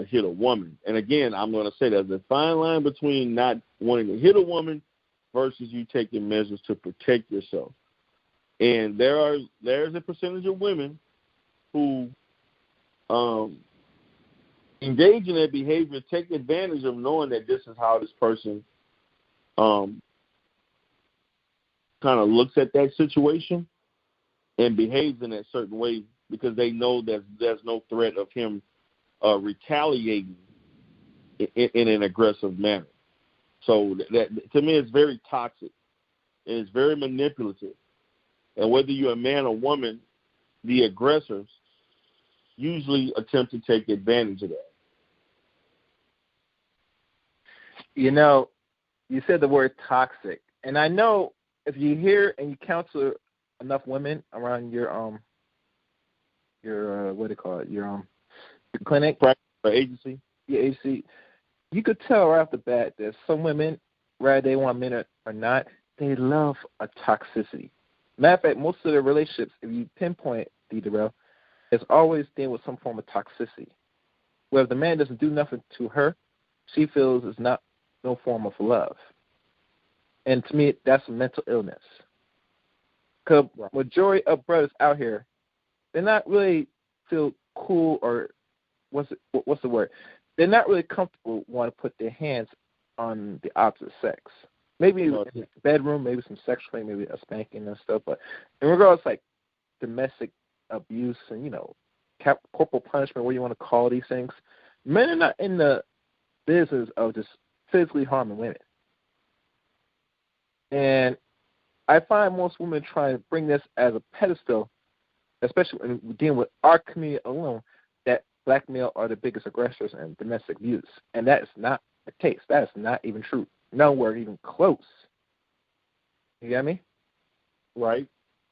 hit a woman. And again, I'm going to say there's a fine line between not wanting to hit a woman versus you taking measures to protect yourself. And there's a percentage of women who engage in that behavior, take advantage of knowing that this is how this person kind of looks at that situation and behaves in that certain way because they know that there's no threat of him retaliating in an aggressive manner. So that to me, it's very toxic and it's very manipulative. And whether you're a man or woman, the aggressors usually attempt to take advantage of that. You said the word toxic, and I know if you hear and you counsel enough women around your what do you call it, your clinic, or agency, your agency, you could tell right off the bat that some women, whether they want men or not, they love a toxicity. Matter of fact, most of their relationships, if you pinpoint D Derell, it's always dealing with some form of toxicity. Where if the man doesn't do nothing to her, she feels it's no form of love. And to me, that's a mental illness. Because majority of brothers out here, they're not really feel cool or what's the word? They're not really comfortable wanting to put their hands on the opposite sex. Maybe in the bedroom, maybe some sexual, maybe a spanking and stuff. But in regards like domestic abuse and corporal punishment, what you want to call these things, men are not in the business of just physically harming women. And I find most women try to bring this as a pedestal, especially when we're dealing with our community alone, that black male are the biggest aggressors in domestic abuse. And that is not the case. That is not even true. Nowhere even close. You get me? Right.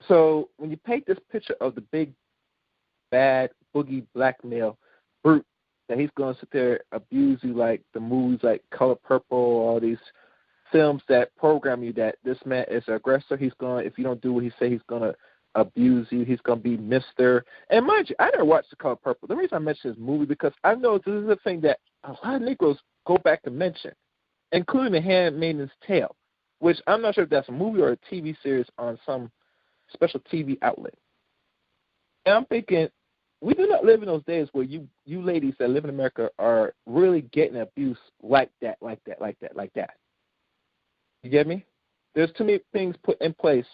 So when you paint this picture of the big, bad, boogie black male brute, that he's going to sit there abuse you like the movies like Color Purple, all these films that program you that this man is an aggressor. He's going, if you don't do what he say, he's going to abuse you. He's going to be Mr. And mind you, I never watched The Color Purple. The reason I mention this movie because I know this is a thing that a lot of Negroes go back to mention, including The Handmaid's Tale, which I'm not sure if that's a movie or a TV series on some special TV outlet. And I'm thinking, we do not live in those days where you ladies that live in America are really getting abused like that. You get me? There's too many things put in place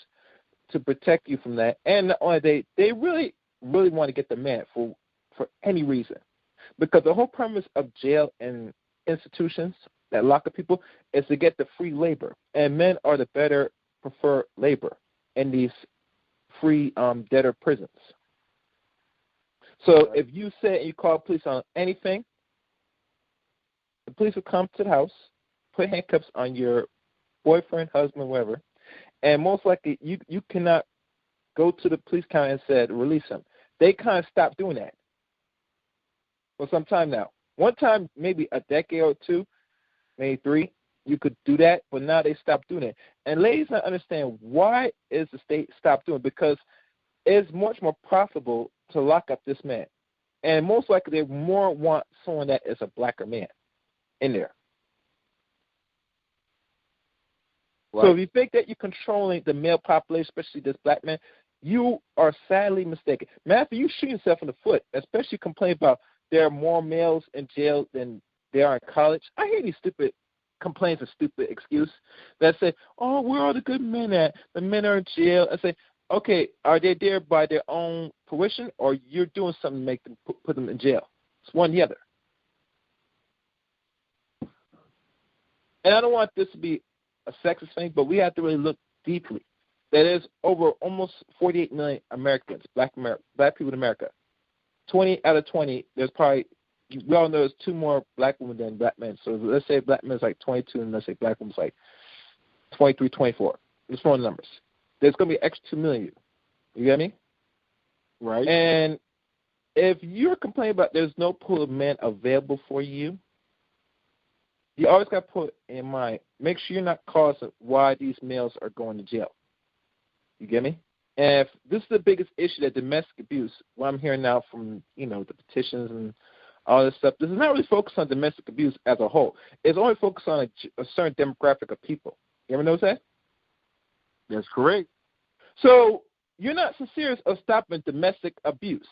to protect you from that. And not only they really, really want to get the man for any reason. Because the whole premise of jail and institutions that lock up people is to get the free labor. And men are the better preferred labor in these free debtor prisons. So if you say you call police on anything, the police will come to the house, put handcuffs on your boyfriend, husband, whatever, and most likely you cannot go to the police counter and say, release him. They kind of stopped doing that for some time now. One time, maybe a decade or two, maybe 3, you could do that, but now they stopped doing it. And ladies, I understand why is the state stopped doing it, because it's much more profitable to lock up this man. And most likely they more want someone that is a blacker man in there. Right. So if you think that you're controlling the male population, especially this black man, you are sadly mistaken. Matthew, you shoot yourself in the foot, especially complain about there are more males in jail than there are in college. I hear these stupid complaints and stupid excuse that say, oh, where are the good men at? The men are in jail. I say, okay, are they there by their own fruition, or you're doing something to make them put them in jail? It's one or the other. And I don't want this to be a sexist thing, but we have to really look deeply. That is over almost 48 million Americans, black people in America. 20 out of 20, there's probably, we all know there's 2 more black women than black men. So let's say black men is like 22, and let's say black women's like 23, 24. Just throwing numbers. There's going to be extra 2 million. You get me? Right. And if you're complaining about there's no pool of men available for you, you always got to put in mind, make sure you're not causing why these males are going to jail. You get me? And if this is the biggest issue, that domestic abuse, what I'm hearing now from, the petitions and all this stuff, this is not really focused on domestic abuse as a whole. It's only focused on a certain demographic of people. You ever notice that? That's correct. So you're not so serious of stopping domestic abuse,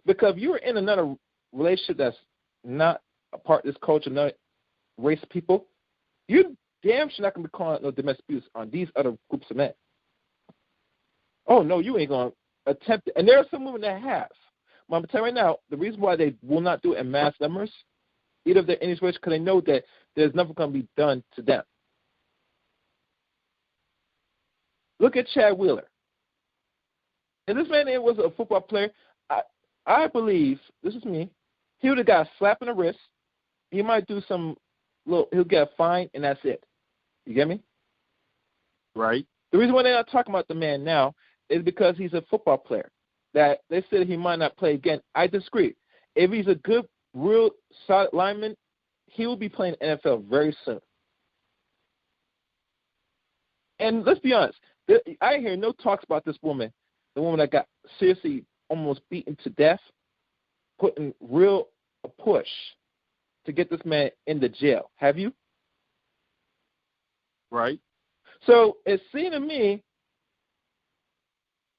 because if you were in another relationship that's not a part of this culture, another race of people, you damn sure not going to be calling no domestic abuse on these other groups of men. Oh, no, you ain't going to attempt it. And there are some women that have. But I'm going to tell you right now, the reason why they will not do it in mass numbers, either if they're in this race, because they know that there's nothing going to be done to them. Look at Chad Wheeler. And this man was a football player. I believe, this is me, he would have got a slap in the wrist. He might do he'll get a fine, and that's it. You get me? Right. The reason why they're not talking about the man now is because he's a football player. That they said he might not play again. I disagree. If he's a good, real solid lineman, he will be playing NFL very soon. And let's be honest, I hear no talks about this woman, the woman that got seriously almost beaten to death, putting real a push to get this man into jail. Have you? Right. So it seems to me,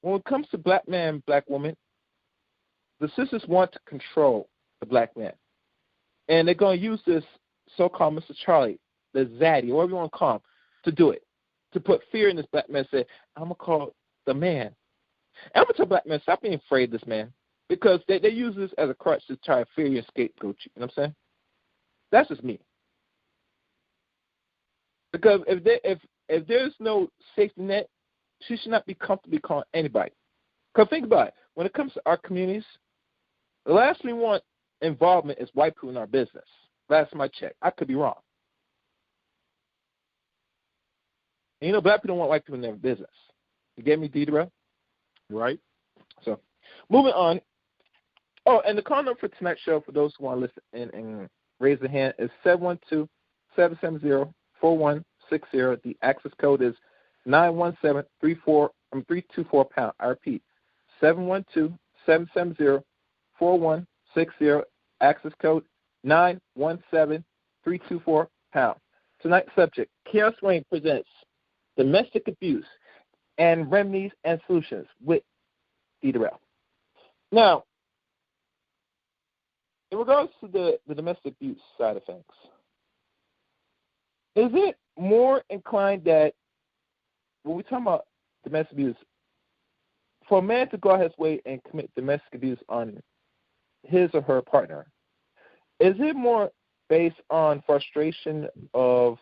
when it comes to black man, black woman, the sisters want to control the black man. And they're going to use this so-called Mr. Charlie, the zaddy, whatever you want to call him, to do it, to put fear in this black man and say, I'm going to call the man. And I'm going to tell black men, stop being afraid of this man, because they use this as a crutch to try to fear you and scapegoat you. You know what I'm saying? That's just me. Because if there's no safety net, she should not be comfortably calling anybody. Because think about it. When it comes to our communities, the last thing we want involvement is white people in our business. Last time I checked. I could be wrong. And black people don't want white people in their business. You get me, D Derell? Right. So, moving on. Oh, and the call number for tonight's show, for those who want to listen and raise their hand, is 712-770-4160. The access code is 917-324-pound. I repeat, 712-770-4160. Access code 917-324-pound. Tonight's subject, T.R.S presents Domestic Abuse and Remedies and Solutions with D Derell. Now, in regards to the domestic abuse side of things, is it more inclined that when we talk about domestic abuse, for a man to go out his way and commit domestic abuse on his or her partner, is it more based on frustration of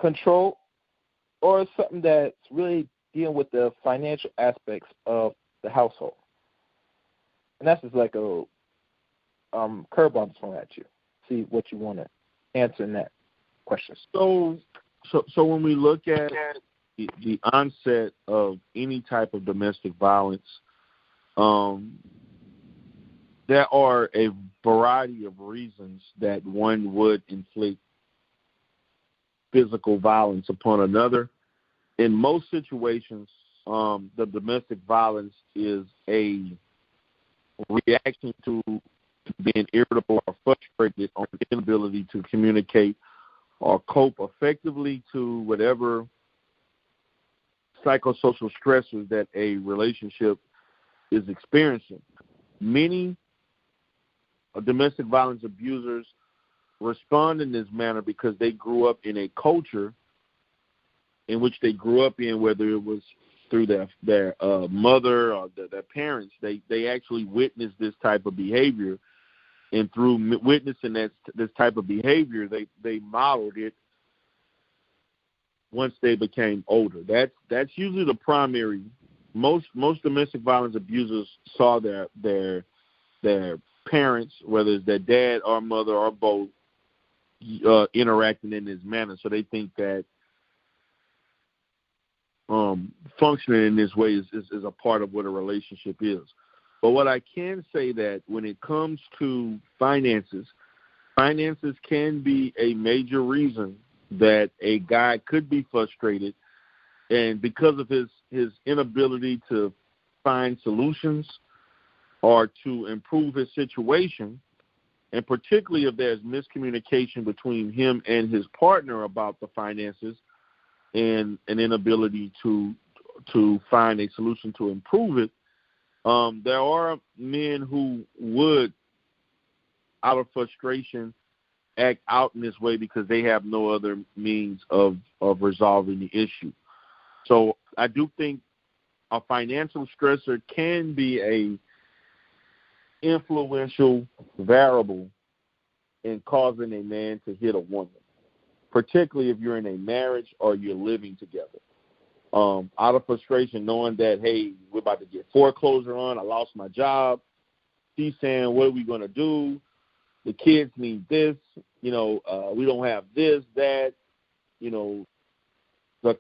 control, or is something that's really dealing with the financial aspects of the household? And that's just like a curveball I'm throwing at you. See what you want to answer in that question. So when we look at the onset of any type of domestic violence, there are a variety of reasons that one would inflict physical violence upon another. In most situations, the domestic violence is a reaction to being irritable or frustrated on the inability to communicate or cope effectively to whatever psychosocial stressors that a relationship is experiencing. Many domestic violence abusers respond in this manner because they grew up in a culture in which they grew up in, whether it was through their mother or their parents. They actually witnessed this type of behavior, and through witnessing this type of behavior, they modeled it once they became older. That's usually the primary. Most domestic violence abusers saw their parents, whether it's their dad or mother or both, interacting in this manner. So they think that functioning in this way is a part of what a relationship is. But what I can say that when it comes to finances can be a major reason that a guy could be frustrated, and because of his inability to find solutions or to improve his situation, and particularly if there's miscommunication between him and his partner about the finances and an inability to find a solution to improve it, there are men who would, out of frustration, act out in this way because they have no other means of resolving the issue. So I do think a financial stressor can be a influential variable in causing a man to hit a woman, particularly if you're in a marriage or you're living together. Out of frustration, knowing that, hey, we're about to get foreclosure on, I lost my job. She's saying, what are we going to do? The kids need this. We don't have this, that. The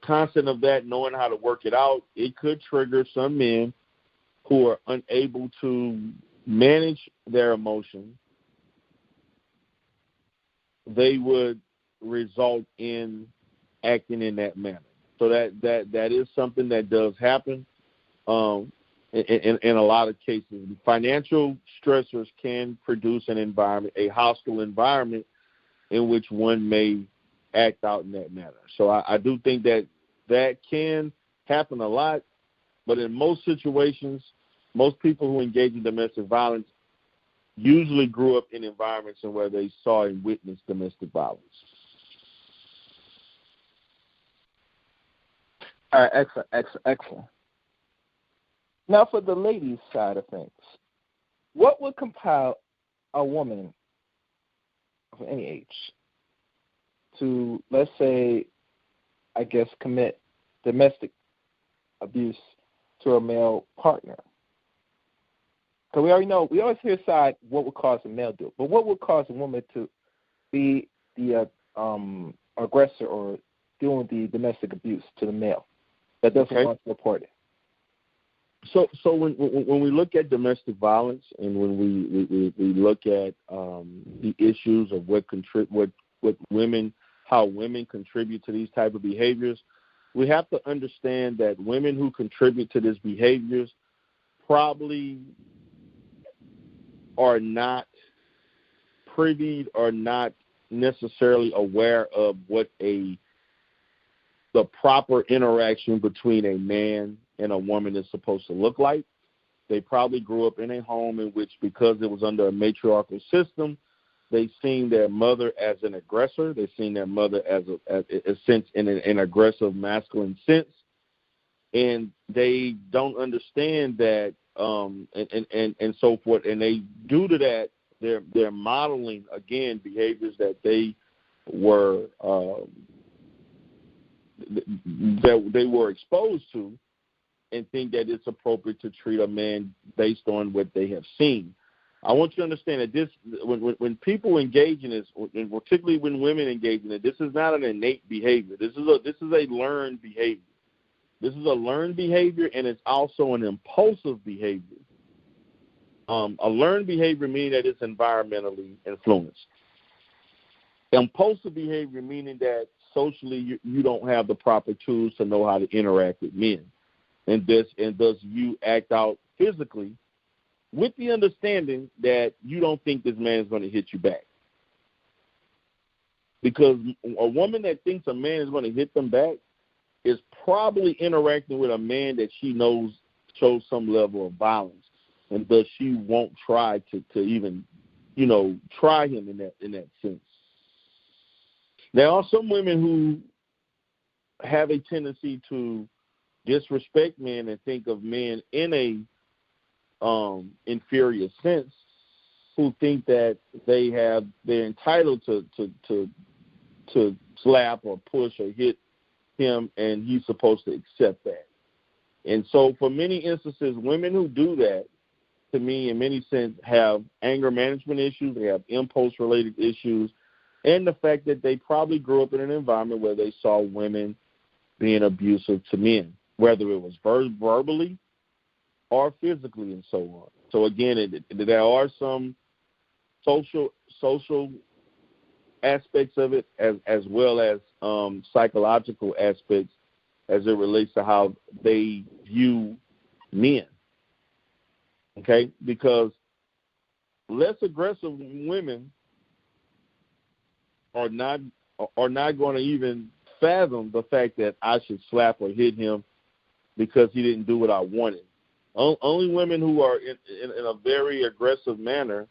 concept of that, knowing how to work it out, it could trigger some men who are unable to manage their emotions. They would result in acting in that manner. So that is something that does happen in a lot of cases. Financial stressors can produce an environment, a hostile environment, in which one may act out in that manner. So I do think that can happen a lot, but in most situations, most people who engage in domestic violence usually grew up in environments in where they saw and witnessed domestic violence. All right, excellent. Now, for the ladies' side of things, what would compel a woman of any age to, let's say, commit domestic abuse to a male partner? Because we already know, we always hear side what would cause a male to do it, but what would cause a woman to be the aggressor or doing the domestic abuse to the male that doesn't want to report it? So when we look at domestic violence, and when we look at the issues of what women, how women contribute to these type of behaviors, we have to understand that women who contribute to these behaviors probably are not privy or not necessarily aware of what the proper interaction between a man and a woman is supposed to look like. They probably grew up in a home in which, because it was under a matriarchal system, they seen their mother as an aggressor. They seen their mother as a sense, in an aggressive masculine sense, and they don't understand that, and so forth. And they, due to that, they're modeling again behaviors that they were that they were exposed to, and think that it's appropriate to treat a man based on what they have seen. I want you to understand that this, when people engage in this, and particularly when women engage in it, this is not an innate behavior. This is a learned behavior. This is a learned behavior, and it's also an impulsive behavior. A learned behavior meaning that it's environmentally influenced. Impulsive behavior meaning that socially you don't have the proper tools to know how to interact with men, and thus you act out physically with the understanding that you don't think this man is going to hit you back. Because a woman that thinks a man is going to hit them back is probably interacting with a man that she knows shows some level of violence, and thus she won't try to even, try him in that sense. There are some women who have a tendency to disrespect men and think of men in a inferior sense, who think that they're entitled to slap or push or hit him, and he's supposed to accept that. And so for many instances, women who do that, to me, in many sense, have anger management issues, they have impulse-related issues, and the fact that they probably grew up in an environment where they saw women being abusive to men, whether it was verbally or physically, and so on. So again, there are some social aspects of it, as well as psychological aspects, as it relates to how they view men. Okay, because less aggressive women are not going to even fathom the fact that I should slap or hit him because he didn't do what I wanted. Only women who are in a very aggressive manner,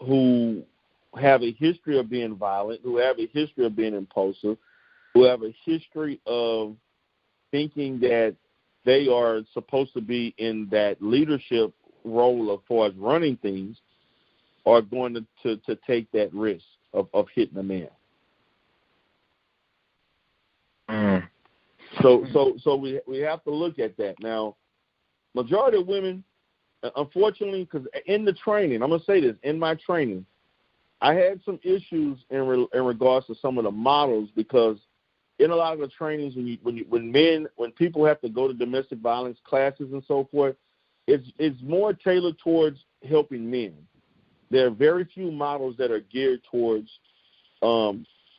who have a history of being violent, who have a history of being impulsive, who have a history of thinking that they are supposed to be in that leadership role as far as running things, are going to take that risk of hitting a man. So we have to look at that. Now, majority of women, unfortunately, because in the training, I'm going to say this, in my training, I had some issues in regards to some of the models, because in a lot of the trainings, when people have to go to domestic violence classes and so forth, it's more tailored towards helping men. There are very few models that are geared towards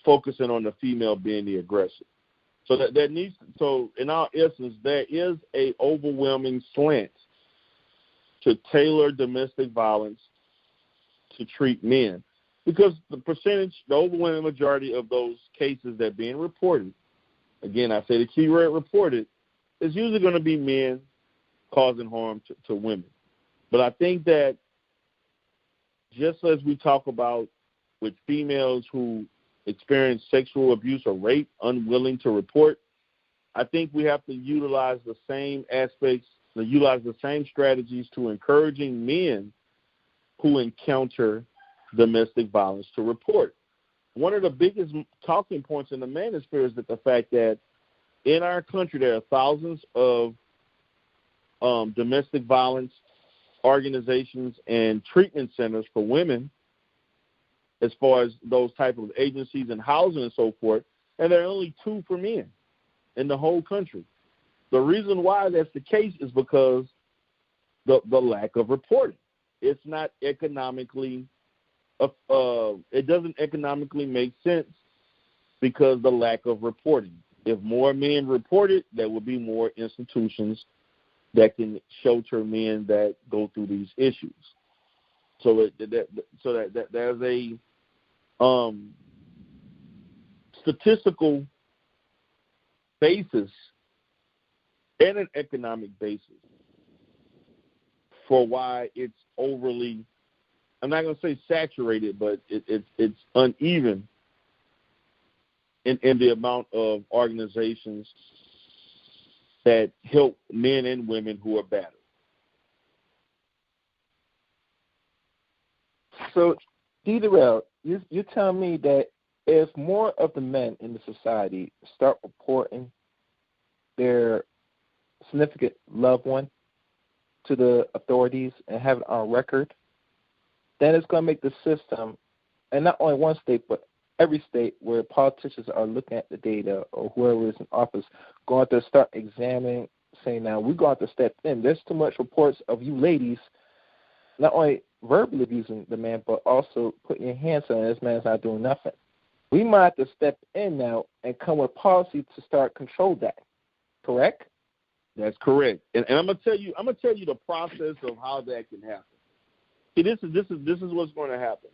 focusing on the female being the aggressor. So in our essence, there is a overwhelming slant to tailor domestic violence to treat men, because the overwhelming majority of those cases that are being reported, again, I say the key word reported, is usually going to be men causing harm to women. But I think that just as we talk about with females who experience sexual abuse or rape, unwilling to report, I think we have to utilize the same aspects, utilize the same strategies to encouraging men who encounter domestic violence to report. One of the biggest talking points in the manosphere is that the fact that in our country there are thousands of domestic violence organizations and treatment centers for women, as far as those type of agencies and housing and so forth, and there are only 2 for men in the whole country. The reason why that's the case is because the lack of reporting. It's not economically, it doesn't economically make sense because the lack of reporting. If more men reported, there would be more institutions that can shelter men that go through these issues. So that there's a statistical basis and an economic basis for why it's overly, I'm not going to say saturated, but it's uneven in the amount of organizations that help men and women who are battered. So, D Derell, you're telling me that if more of the men in the society start reporting their significant loved one to the authorities and have it on record, then it's going to make the system, and not only one state, but every state where politicians are looking at the data or whoever is in office, going to start examining, saying, now we're going to step in. There's too much reports of you ladies not only verbally abusing the man, but also putting your hands on this man's not doing nothing. We might have to step in now and come with policy to start control that. Correct? That's correct. And I'm gonna tell you the process of how that can happen. See, this is what's going to happen.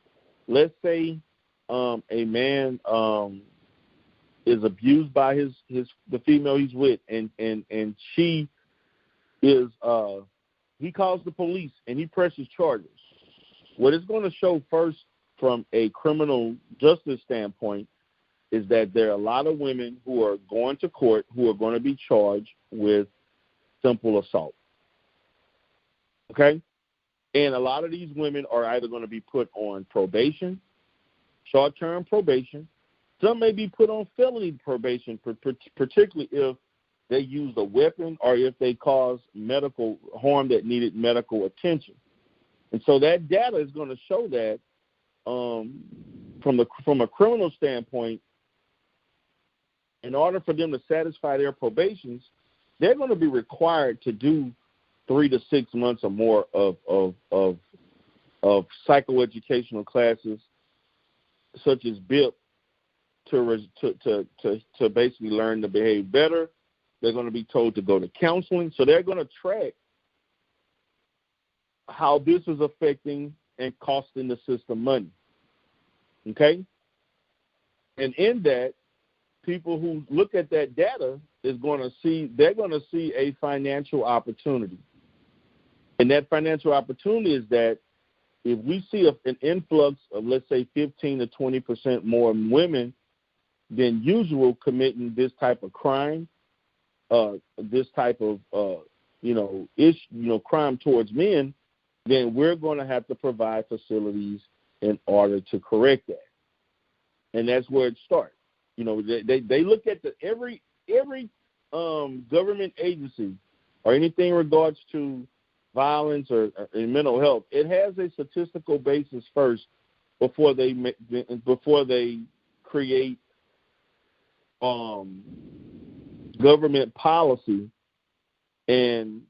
Let's say a man is abused by the female he's with, and she is he calls the police and he presses charges. What it's going to show first from a criminal justice standpoint is that there are a lot of women who are going to court who are going to be charged with simple assault. Okay? And a lot of these women are either going to be put on probation, short-term probation. Some may be put on felony probation, particularly if they used a weapon or if they caused medical harm that needed medical attention. And so that data is going to show that from a criminal standpoint, in order for them to satisfy their probations, they're going to be required to do 3 to 6 months or more of psychoeducational classes, such as BIP, to basically learn to behave better. They're going to be told to go to counseling. So they're going to track how this is affecting and costing the system money. Okay? And in that, people who look at that data they're going to see a financial opportunity. And that financial opportunity is that if we see an influx of, let's say, 15 to 20% more women than usual committing this type of crime, this type of crime towards men, then we're going to have to provide facilities in order to correct that. And that's where it starts. You know, they look at every government agency or anything in regards to violence or mental health. It has a statistical basis first before they create government policy and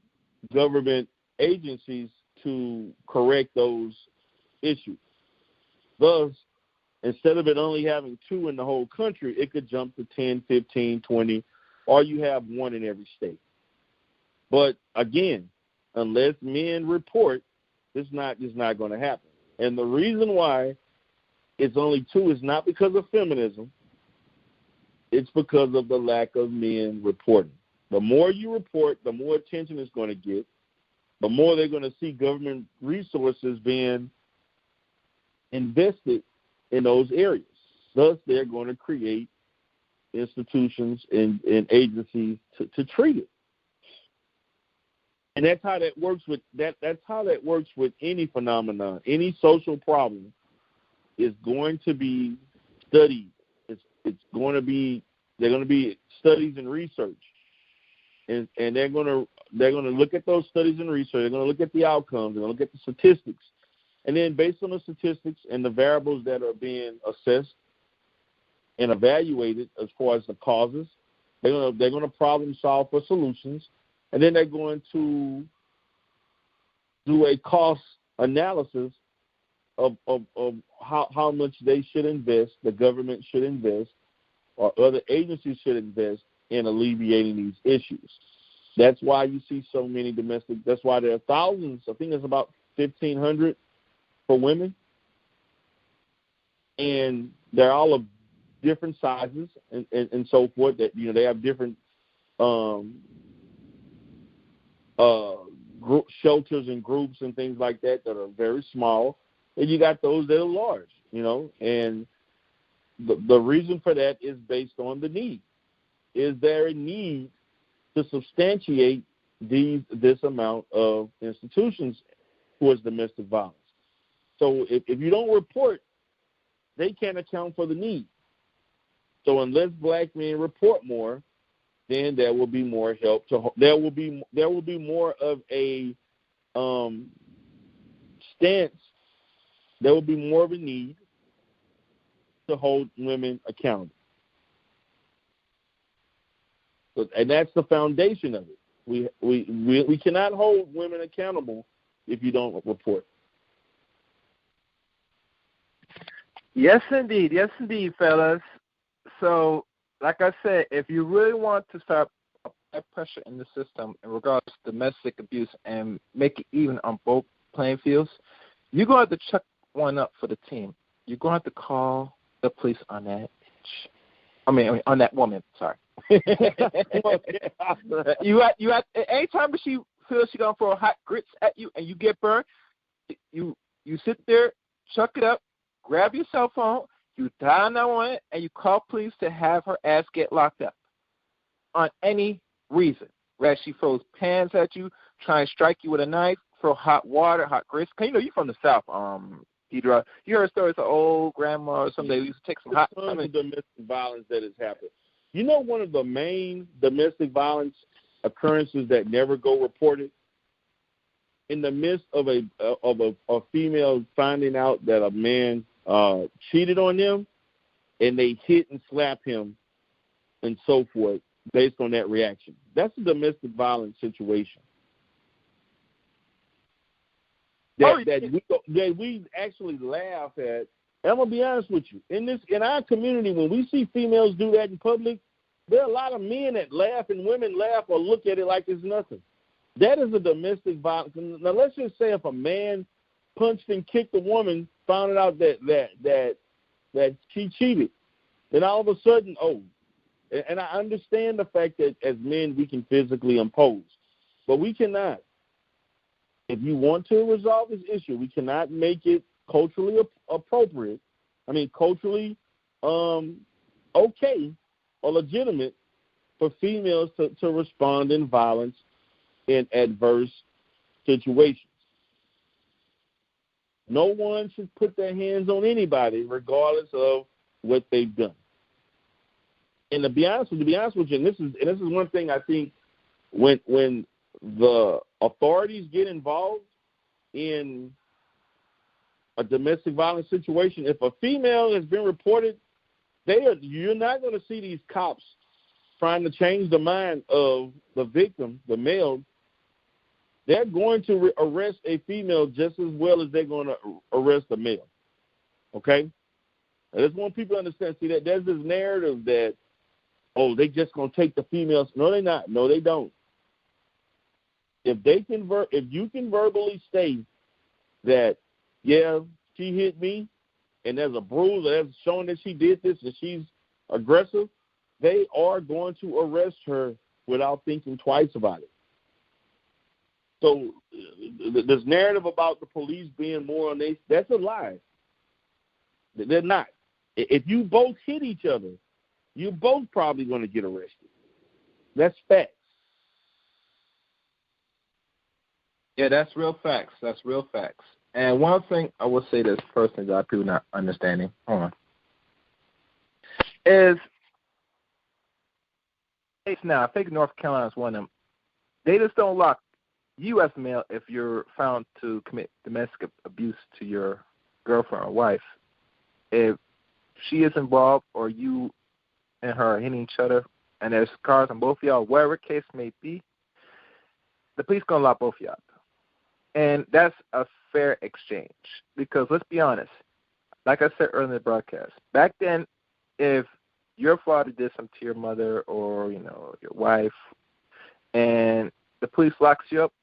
government agencies to correct those issues. Thus, instead of it only having 2 in the whole country, it could jump to 10, 15, 20, or you have 1 in every state. But again, unless men report, it's not going to happen. And the reason why it's only 2 is not because of feminism. It's because of the lack of men reporting. The more you report, the more attention it's going to get, the more they're going to see government resources being invested in those areas. Thus, they're going to create institutions and agencies to treat it. And that's how that works with that's how that works with any phenomenon. Any social problem is going to be studied. They're going to be studies and research. And they're going to look at those studies and research. They're going to look at the outcomes. They're going to look at the statistics. And then based on the statistics and the variables that are being assessed and evaluated as far as the causes, They're gonna problem solve for solutions, and then they're going to do a cost analysis of how much they should invest, the government should invest, or other agencies should invest in alleviating these issues. That's why you see so many domestic. That's why there are thousands. I think it's about 1,500 for women, and they're all of different sizes and so forth. That they have different shelters and groups and things like that are very small, and you got those that are large. And the reason for that is based on the need. Is there a need to substantiate this amount of institutions towards domestic violence? So if you don't report, they can't account for the need. So unless black men report more, then there will be more help. There will be more of a stance. There will be more of a need to hold women accountable. And that's the foundation of it. We cannot hold women accountable if you don't report. Yes, indeed, fellas. So, like I said, if you really want to start apply pressure in the system in regards to domestic abuse and make it even on both playing fields, you're going to have to chuck one up for the team. You're going to have to call the police on that bitch. On that woman. Sorry. you at anytime she feels she's gonna throw hot grits at you and you get burned, you sit there, chuck it up, grab your cell phone, you dial 911, and you call police to have her ass get locked up on any reason. Whether she throws pans at you, try and strike you with a knife, throw hot water, hot grits. Cause you're from the South, D Derell. You heard stories of old grandma or somebody used to take some hot. Domestic violence that has happened. One of the main domestic violence occurrences that never go reported, in the midst of a female finding out that a man cheated on them, and they hit and slap him and so forth based on that reaction. That's a domestic violence situation. That we actually laugh at. And I'm gonna be honest with you. In our community, when we see females do that in public, there are a lot of men that laugh and women laugh or look at it like it's nothing. That is a domestic violence. Now let's just say if a man punched and kicked a woman, found out that she cheated, then all of a sudden, and I understand the fact that as men we can physically impose, but we cannot. If you want to resolve this issue, we cannot make it culturally appropriate. Culturally okay or legitimate for females to respond in violence in adverse situations. No one should put their hands on anybody regardless of what they've done. And to be honest with you, and this is one thing I think when the authorities get involved in a domestic violence situation, if a female has been reported, you're not going to see these cops trying to change the mind of the victim, the male. They're going to arrest a female just as well as they're going to arrest a male. Okay? I just want people to understand. See, that there's this narrative that, they just going to take the females. No, they're not. No, they don't. If you can verbally state that, yeah, she hit me, and there's a bruise that's showing that she did this and she's aggressive, they are going to arrest her without thinking twice about it. So this narrative about the police being more on that's a lie. They're not. If you both hit each other, you're both probably going to get arrested. That's facts. Yeah, that's real facts. And one thing I will say this personally that people not understanding, is now, I think North Carolina is one of them. They just don't lock you as a male if you're found to commit domestic abuse to your girlfriend or wife. If she is involved or you and her are hitting each other and there's scars on both of y'all, whatever case may be, the police going to lock both of y'all up. And that's a fair exchange because let's be honest, like I said earlier in the broadcast, back then, if your father did something to your mother or, your wife, and the police locks you up,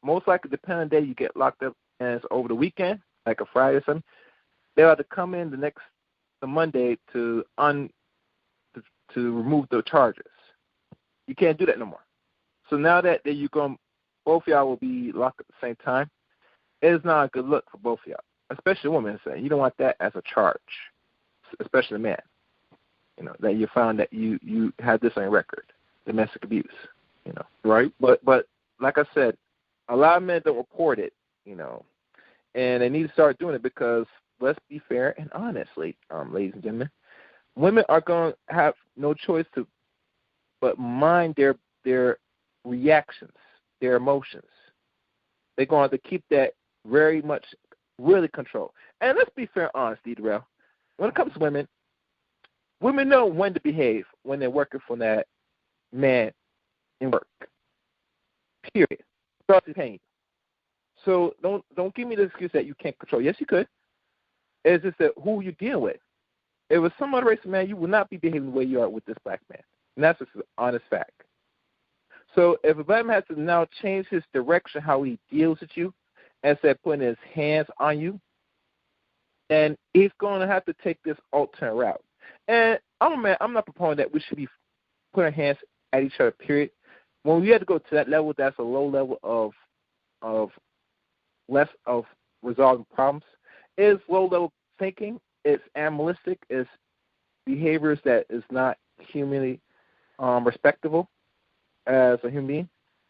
most likely, depending on the day you get locked up and it's over the weekend, like a Friday or something, they'll have to come in the Monday to remove the charges. You can't do that no more. So now that you're going, both of y'all will be locked at the same time, it is not a good look for both of y'all, especially women. You don't want that as a charge, especially a man. That you found that you had this on your record, domestic abuse. Right. But like I said, a lot of men don't report it, and they need to start doing it because let's be fair and honest, ladies and gentlemen, women are going to have no choice but mind their reactions, their emotions. They're going to have to keep that very much really controlled. And let's be fair and honest, D Derell. When it comes to women know when to behave when they're working for that man in work. Period. Without pain. So don't give me the excuse that you can't control. Yes, you could. It's just that who you deal with. If it was some other race of man, you would not be behaving the way you are with this black man. And that's just an honest fact. So if a black man has to now change his direction, how he deals with you, instead of putting his hands on you, then he's going to have to take this alternate route. And I'm a man, I'm not proposing that we should be putting our hands at each other, period. When we have to go to that level, that's a low level of less of resolving problems. It's low-level thinking. It's animalistic. It's behaviors that is not humanly respectable as a human being.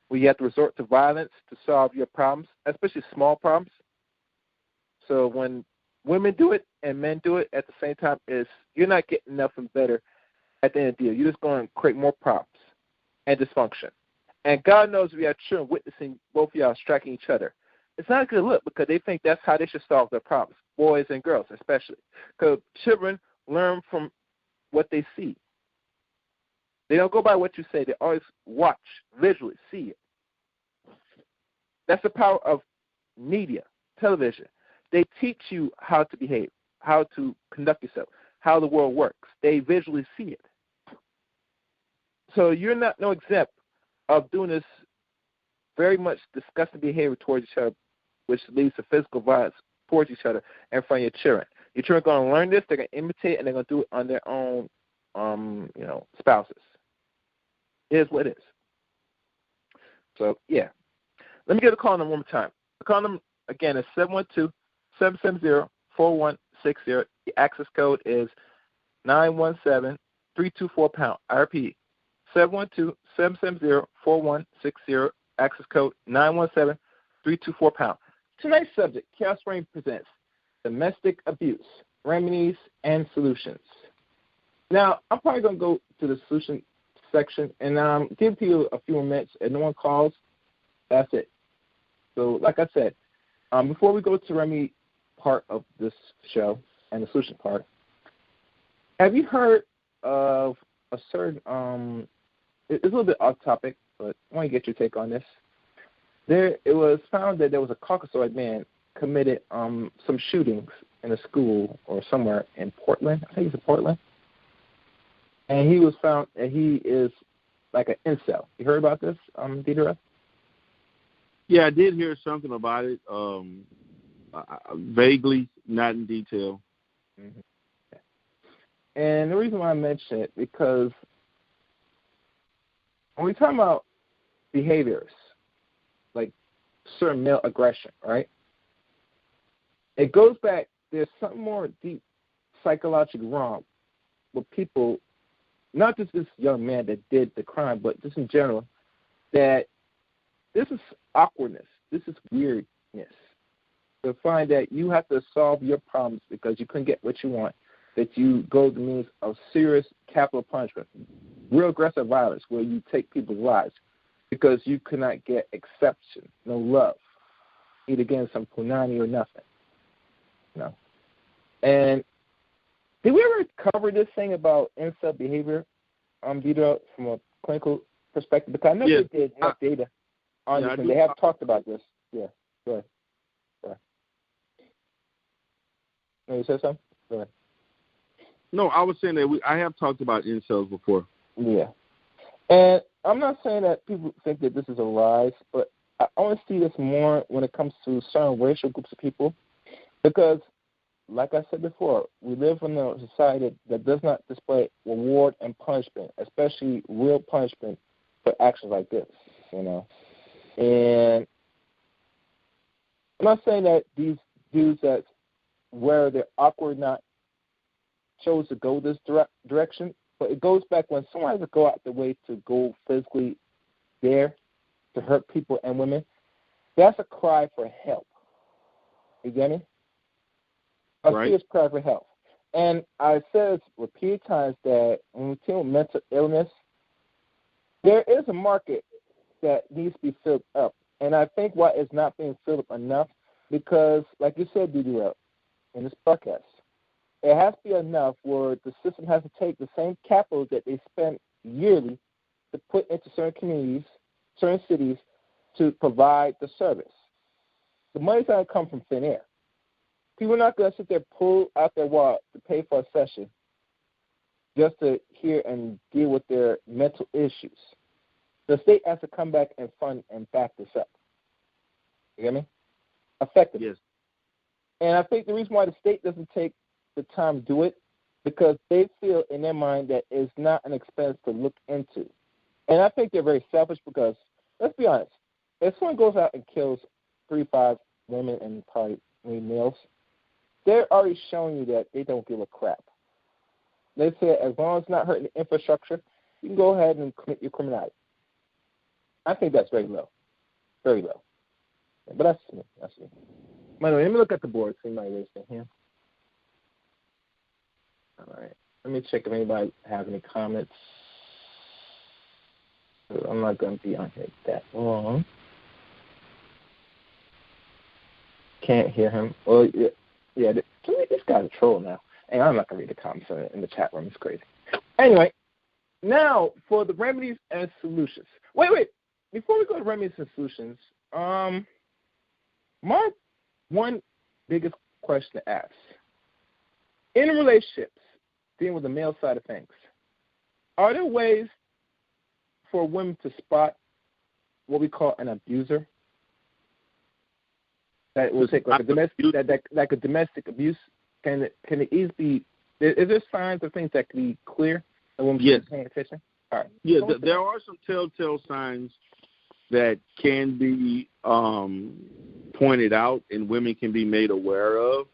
Where you have to resort to violence to solve your problems, especially small problems. So when women do it and men do it at the same time, you're not getting nothing better at the end of the deal. You're just going to create more problems and dysfunction. And God knows we have children witnessing both of y'all striking each other. It's not a good look because they think that's how they should solve their problems, boys and girls especially. Because children learn from what they see. They don't go by what you say. They always watch, visually, see it. That's the power of media, television. They teach you how to behave, how to conduct yourself, how the world works. They visually see it. So you're not no exempt of doing this very much disgusting behavior towards each other, which leads to physical violence towards each other in front of your children. Your children are going to learn this, they're going to imitate, and they're going to do it on their own, spouses. It is what it is. So, yeah. Let me get a call number one more time. The call number, again, is 712-770-4160. The access code is 917-324-POUND. I repeat, 712-770-4160. Access code 917-324-POUND. Tonight's subject, Chaos Rain presents Domestic Abuse, Remedies and Solutions. Now, I'm probably going to go to the solution section and give you a few more minutes. If no one calls, that's it. So, like I said, before we go to the remedy part of this show and the solution part, have you heard of a certain, it's a little bit off topic, but I want to get your take on this. It was found that there was a Caucasoid man committed some shootings in a school or somewhere in Portland. I think it's in Portland. And he was found that he is like an incel. You heard about this, D Derell? Yeah, I did hear something about it, vaguely, not in detail. Mm-hmm. And the reason why I mention it, because when we talk about behaviors, like certain male aggression, right? It goes back, there's something more deep psychologically wrong with people, not just this young man that did the crime, but just in general, that this is awkwardness, this is weirdness. To find that you have to solve your problems because you couldn't get what you want, that you go the means of serious capital punishment, real aggressive violence where you take people's lives because you could not get acceptance, no love, either getting some punani or nothing. No. And did we ever cover this thing about incel behavior D Derell, from a clinical perspective? Because I know they did enough data on this, and they have talked about this. Yeah, go ahead. No, you said something? Go ahead. No, I was saying that I have talked about incels before. Yeah. And I'm not saying that people think that this is a rise, but I only see this more when it comes to certain racial groups of people because, like I said before, we live in a society that does not display reward and punishment, especially real punishment for actions like this, you know. And I'm not saying that these dudes that where they're awkward not chose to go this direction, but it goes back when someone has to go out the way to go physically there to hurt people and women. That's a cry for help. You get me? A serious cry for help. And I said repeated times that when we deal with mental illness, there is a market that needs to be filled up. And I think why it's not being filled up enough, because, like you said, D Derell, in this podcast, it has to be enough where the system has to take the same capital that they spend yearly to put into certain communities, certain cities, to provide the service. The money's not going to come from thin air. People are not going to sit there, pull out their wallet to pay for a session just to hear and deal with their mental issues. The state has to come back and fund and back this up. You get me? Effectively. Yes. And I think the reason why the state doesn't take the time to do it, because they feel in their mind that it's not an expense to look into. And I think they're very selfish because, let's be honest, if someone goes out and kills 3-5 women and probably males, they're already showing you that they don't give a crap. They say as long as it's not hurting the infrastructure, you can go ahead and commit your criminality. I think that's very low. Very low. But that's me. That's me. By the way, let me look at the board, see my anything here. All right. Let me check if anybody has any comments. I'm not going to be on here that long. Can't hear him. Well, yeah, this guy's a troll now. And I'm not going to read the comments in the chat room. It's crazy. Anyway, now for the remedies and solutions. Wait. Before we go to remedies and solutions, my one biggest question to ask. In relationships, dealing with the male side of things, are there ways for women to spot what we call an abuser? That will take like a domestic abuse. Can it easily be? Is there signs or things that can be clear and women should be paying attention? All right. Yeah, there are some telltale signs that can be pointed out and women can be made aware of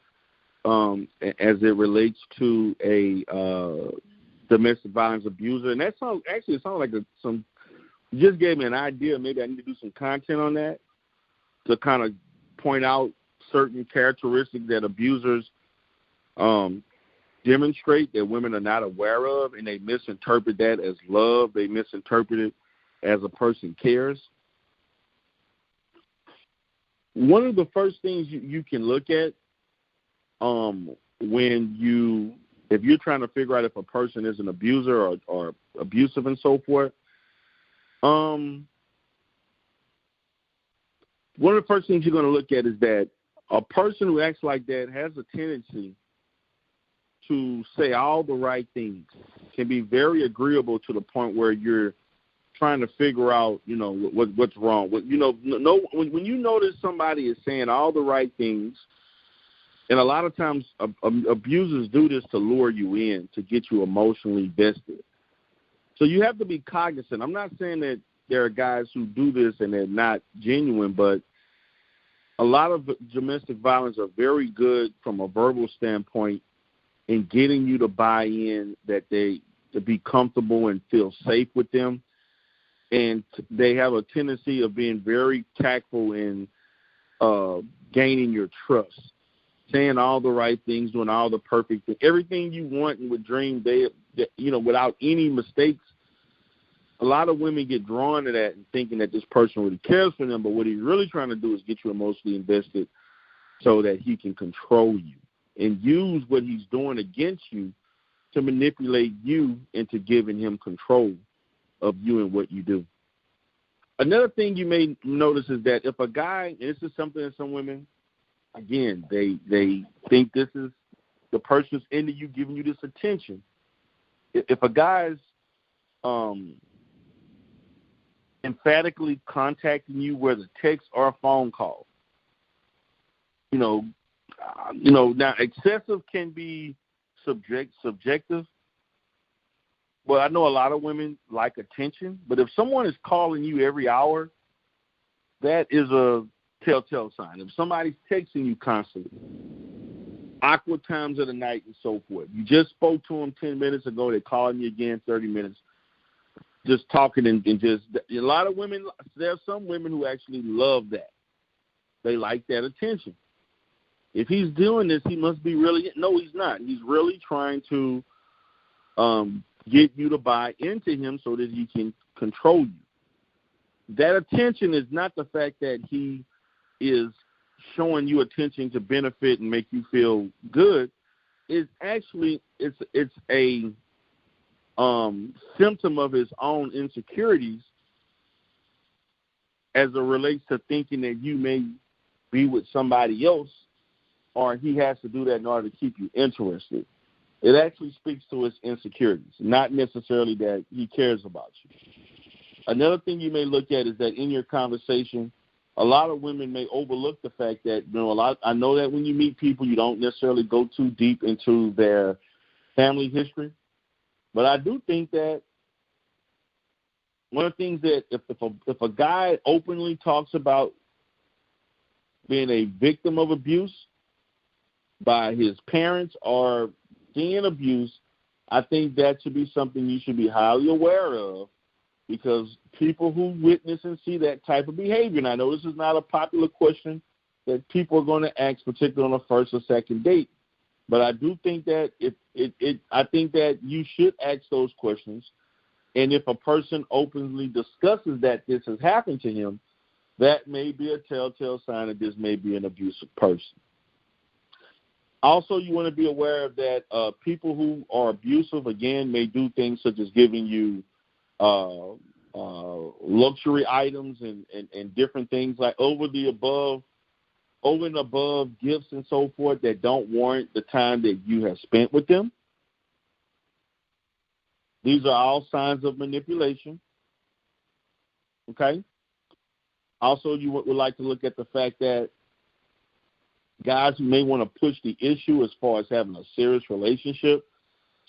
as it relates to a domestic violence abuser. And that sounds like some. You just gave me an idea. Maybe I need to do some content on that to kind of point out certain characteristics that abusers demonstrate that women are not aware of, and they misinterpret that as love. They misinterpret it as a person cares. One of the first things you can look at if you're trying to figure out if a person is an abuser or abusive and so forth, one of the first things you're going to look at is that a person who acts like that has a tendency to say all the right things, can be very agreeable to the point where you're trying to figure out, what's wrong. When you notice somebody is saying all the right things, and a lot of times abusers do this to lure you in, to get you emotionally vested. So you have to be cognizant. I'm not saying that there are guys who do this and they're not genuine, but a lot of domestic violence are very good from a verbal standpoint in getting you to buy in, that to be comfortable and feel safe with them. And they have a tendency of being very tactful in gaining your trust, saying all the right things, doing all the perfect things, everything you want and would dream, without any mistakes. A lot of women get drawn to that and thinking that this person really cares for them, but what he's really trying to do is get you emotionally invested so that he can control you and use what he's doing against you to manipulate you into giving him control of you and what you do. Another thing you may notice is that if a guy, and this is something that some women, again, they think this is the person's into you, giving you this attention. If a guy's emphatically contacting you, whether text or a phone call, now excessive can be subjective. Well, I know a lot of women like attention, but if someone is calling you every hour, that is a telltale sign. If somebody's texting you constantly, awkward times of the night and so forth, you just spoke to them 10 minutes ago, they're calling you again 30 minutes, just talking and just – a lot of women – there are some women who actually love that. They like that attention. If he's doing this, he must be really – no, he's not. He's really trying to get you to buy into him so that he can control you. That attention is not the fact that he is showing you attention to benefit and make you feel good. It's actually it's a symptom of his own insecurities as it relates to thinking that you may be with somebody else, or he has to do that in order to keep you interested. It actually speaks to his insecurities, not necessarily that he cares about you. Another thing you may look at is that in your conversation, a lot of women may overlook the fact that, I know that when you meet people, you don't necessarily go too deep into their family history. But I do think that one of the things that if a guy openly talks about being a victim of abuse by his parents or being abused, I think that should be something you should be highly aware of, because people who witness and see that type of behavior, and I know this is not a popular question that people are going to ask, particularly on a first or second date, but I do think that I think that you should ask those questions, and if a person openly discusses that this has happened to him, that may be a telltale sign that this may be an abusive person. Also, you want to be aware of that people who are abusive, again, may do things such as giving you luxury items and different things like over and above gifts and so forth that don't warrant the time that you have spent with them. These are all signs of manipulation. Okay? Also, you would like to look at the fact that guys who may want to push the issue as far as having a serious relationship,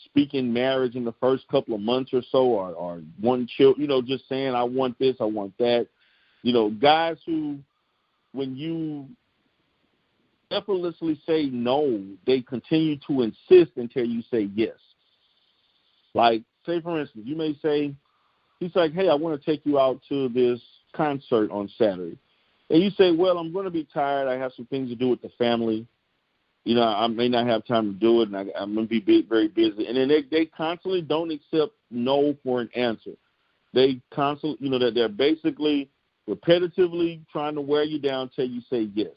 speaking marriage in the first couple of months or so, or one child, just saying, I want this, I want that. Guys who, when you effortlessly say no, they continue to insist until you say yes. Like, say, for instance, you may say, he's like, hey, I want to take you out to this concert on Saturday. And you say, well, I'm going to be tired. I have some things to do with the family. I may not have time to do it, and I'm going to be very busy. And then they constantly don't accept no for an answer. They constantly, that they're basically repetitively trying to wear you down until you say yes.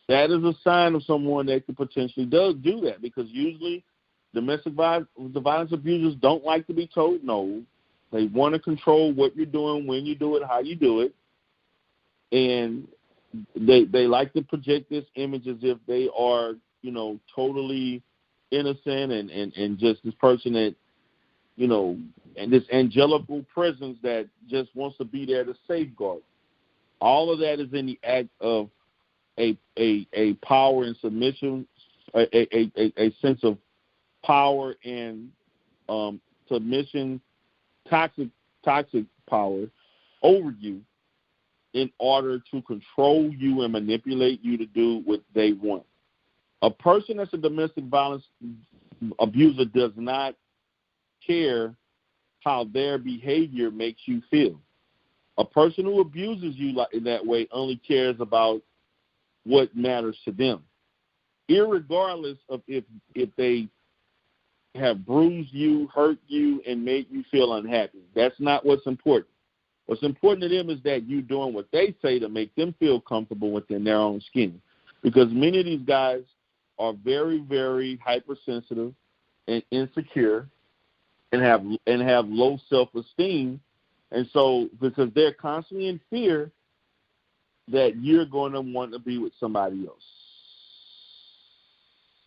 That is a sign of someone that could potentially do that, because usually domestic violence abusers don't like to be told no. They want to control what you're doing, when you do it, how you do it. And they like to project this image as if they are, totally innocent and just this person that, and this angelical presence that just wants to be there to safeguard. All of that is in the act of a power and submission, a sense of power and submission, toxic power over you, in order to control you and manipulate you to do what they want. A person that's a domestic violence abuser does not care how their behavior makes you feel. A person who abuses you in that way only cares about what matters to them, irregardless of if they have bruised you, hurt you, and made you feel unhappy. That's not what's important. What's important to them is that you're doing what they say to make them feel comfortable within their own skin. Because many of these guys are very, very hypersensitive. and insecure and have low self-esteem. And so because they're constantly in fear that you're going to want to be with somebody else.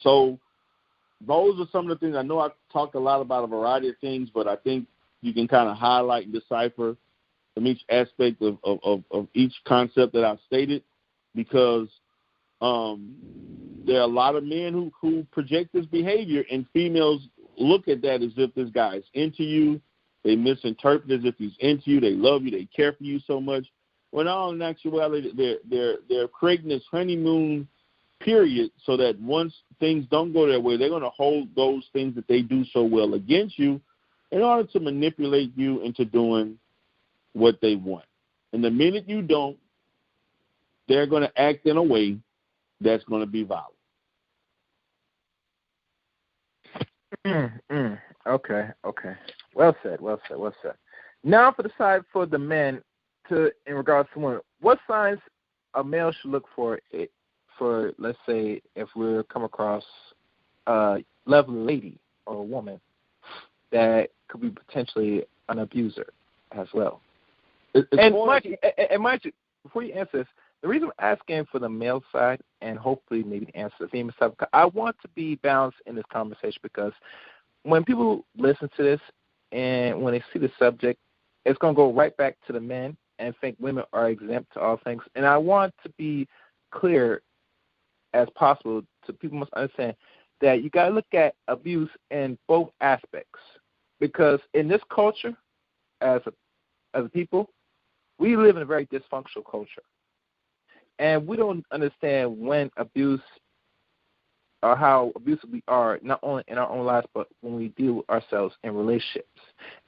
So those are some of the things. I know I've talked a lot about a variety of things, but I think you can kind of highlight and decipher from each aspect of each concept that I've stated, because there are a lot of men who project this behavior, and females look at that as if this guy is into you. They misinterpret it as if he's into you. They love you. They care for you so much. When all in actuality, they're creating this honeymoon period so that once things don't go their way, they're going to hold those things that they do so well against you in order to manipulate you into doing what they want. And the minute you don't, they're going to act in a way that's going to be violent. Okay. Well said. Now for the side for the men, in regards to women, what signs a male should look for let's say, if we're come across a lovely lady or a woman that could be potentially an abuser as well. Mind you, before you answer this, the reason I'm asking for the male side and hopefully maybe answer the female side, because I want to be balanced in this conversation, because when people listen to this and when they see the subject, it's going to go right back to the men and think women are exempt to all things. And I want to be clear as possible so people must understand that you got to look at abuse in both aspects, because in this culture, as a people, we live in a very dysfunctional culture. And we don't understand when abuse or how abusive we are, not only in our own lives, but when we deal with ourselves in relationships.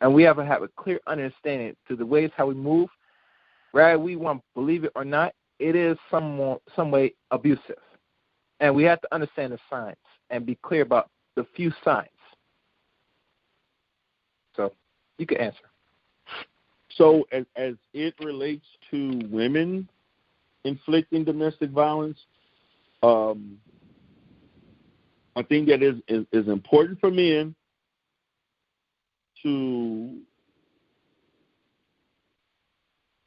And we have to have a clear understanding to the ways how we move. Whether we want to believe it or not, it is some way abusive. And we have to understand the signs and be clear about the few signs. So you can answer. So as it relates to women inflicting domestic violence, I think that is important for men to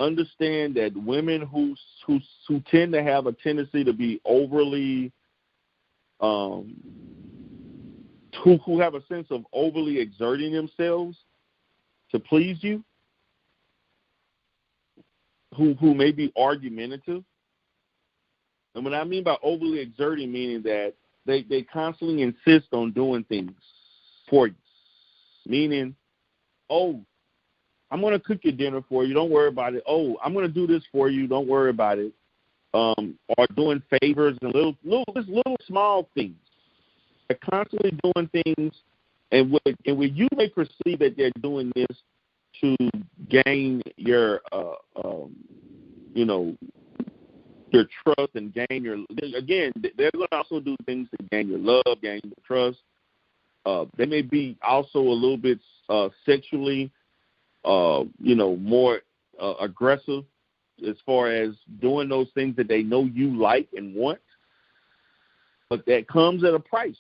understand that women who tend to have a tendency to be overly, who have a sense of overly exerting themselves to please you, who may be argumentative. And what I mean by overly exerting, meaning that they constantly insist on doing things for you. Meaning, oh, I'm going to cook your dinner for you. Don't worry about it. Oh, I'm going to do this for you. Don't worry about it. Or doing favors and little small things. They're constantly doing things, and when you may perceive that they're doing this to gain your, your trust and gain your. Again, they're going to also do things to gain your love, gain your trust. They may be also a little bit sexually, more aggressive as far as doing those things that they know you like and want. But that comes at a price,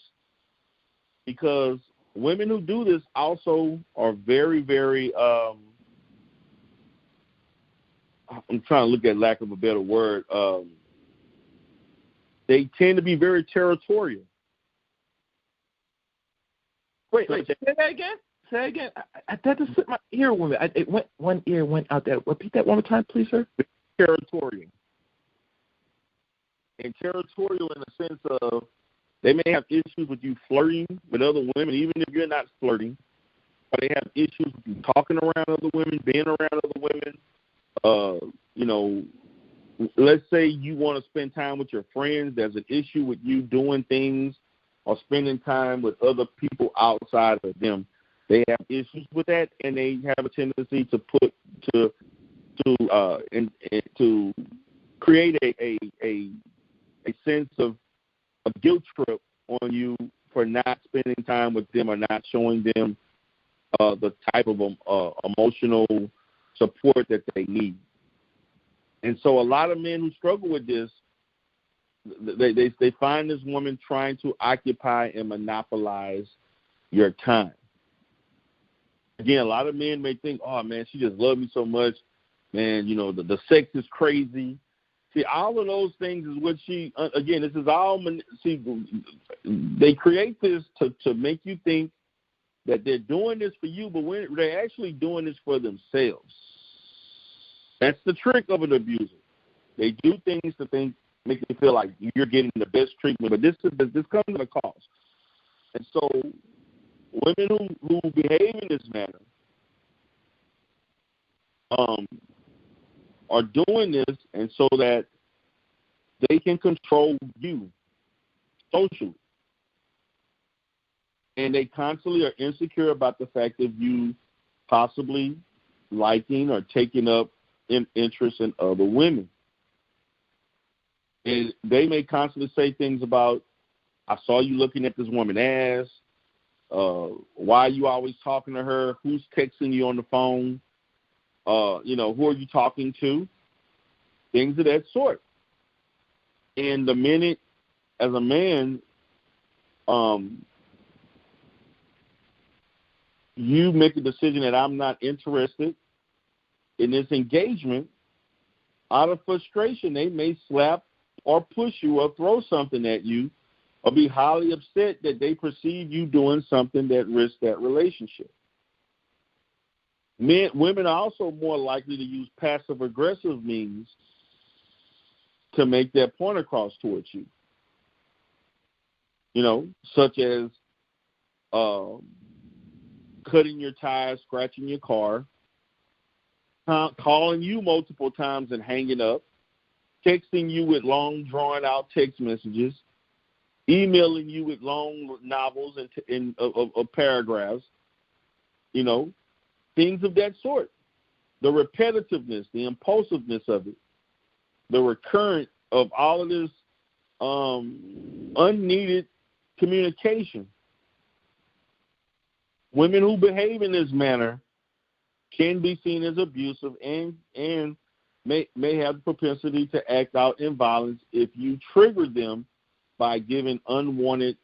because women who do this also are very, very, I'm trying to look at lack of a better word. They tend to be very territorial. Wait, say that again? Say it again. I had to slip my ear with it. One ear went out there. Repeat that one more time, please, sir. Territorial. And territorial in the sense of they may have issues with you flirting with other women, even if you're not flirting. Or they have issues with you talking around other women, being around other women. Let's say you want to spend time with your friends. There's an issue with you doing things or spending time with other people outside of them. They have issues with that, and they have a tendency to create a sense of a guilt trip on you for not spending time with them or not showing them the type of emotional support that they need. And so a lot of men who struggle with this, they find this woman trying to occupy and monopolize your time. Again, a lot of men may think, oh, man, she just loved me so much. Man, you know, the sex is crazy. See, all of those things is what she, again, this is all, see, they create this to make you think that they're doing this for you, but when they're actually doing this for themselves. That's the trick of an abuser. They do things to make you feel like you're getting the best treatment, but this comes at a cost. And so women who behave in this manner are doing this, and so that they can control you socially. And they constantly are insecure about the fact of you possibly liking or taking up an interest in other women. And they may constantly say things about, I saw you looking at this woman's ass. Why are you always talking to her? Who's texting you on the phone? You know, who are you talking to? Things of that sort. And the minute, as a man, you make a decision that I'm not interested in this engagement, out of frustration, they may slap or push you or throw something at you or be highly upset that they perceive you doing something that risks that relationship. Women are also more likely to use passive-aggressive means to make their point across towards you. You know, such as cutting your tires, scratching your car, calling you multiple times and hanging up, texting you with long, drawn-out text messages, emailing you with long novels of paragraphs, you know, things of that sort. The repetitiveness, the impulsiveness of it, the recurrent of all of this unneeded communication. Women who behave in this manner can be seen as abusive and may have the propensity to act out in violence if you trigger them by giving unwanted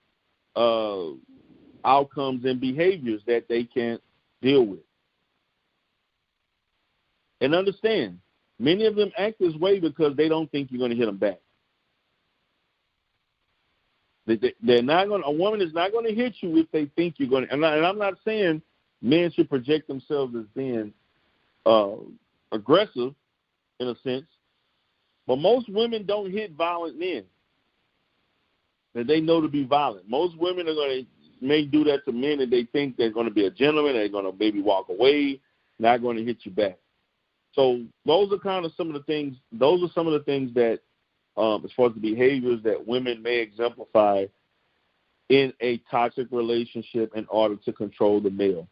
outcomes and behaviors that they can't deal with. And understand, many of them act this way because they don't think you're going to hit them back. They're not going. A woman is not going to hit you if they think you're going to. And I'm not saying men should project themselves as being aggressive, in a sense, but most women don't hit violent men that they know to be violent. Most women may do that to men that they think they're going to be a gentleman. They're going to maybe walk away, not going to hit you back. So those are kind of some of the things. Those are some of the things that, as far as the behaviors that women may exemplify in a toxic relationship in order to control the male,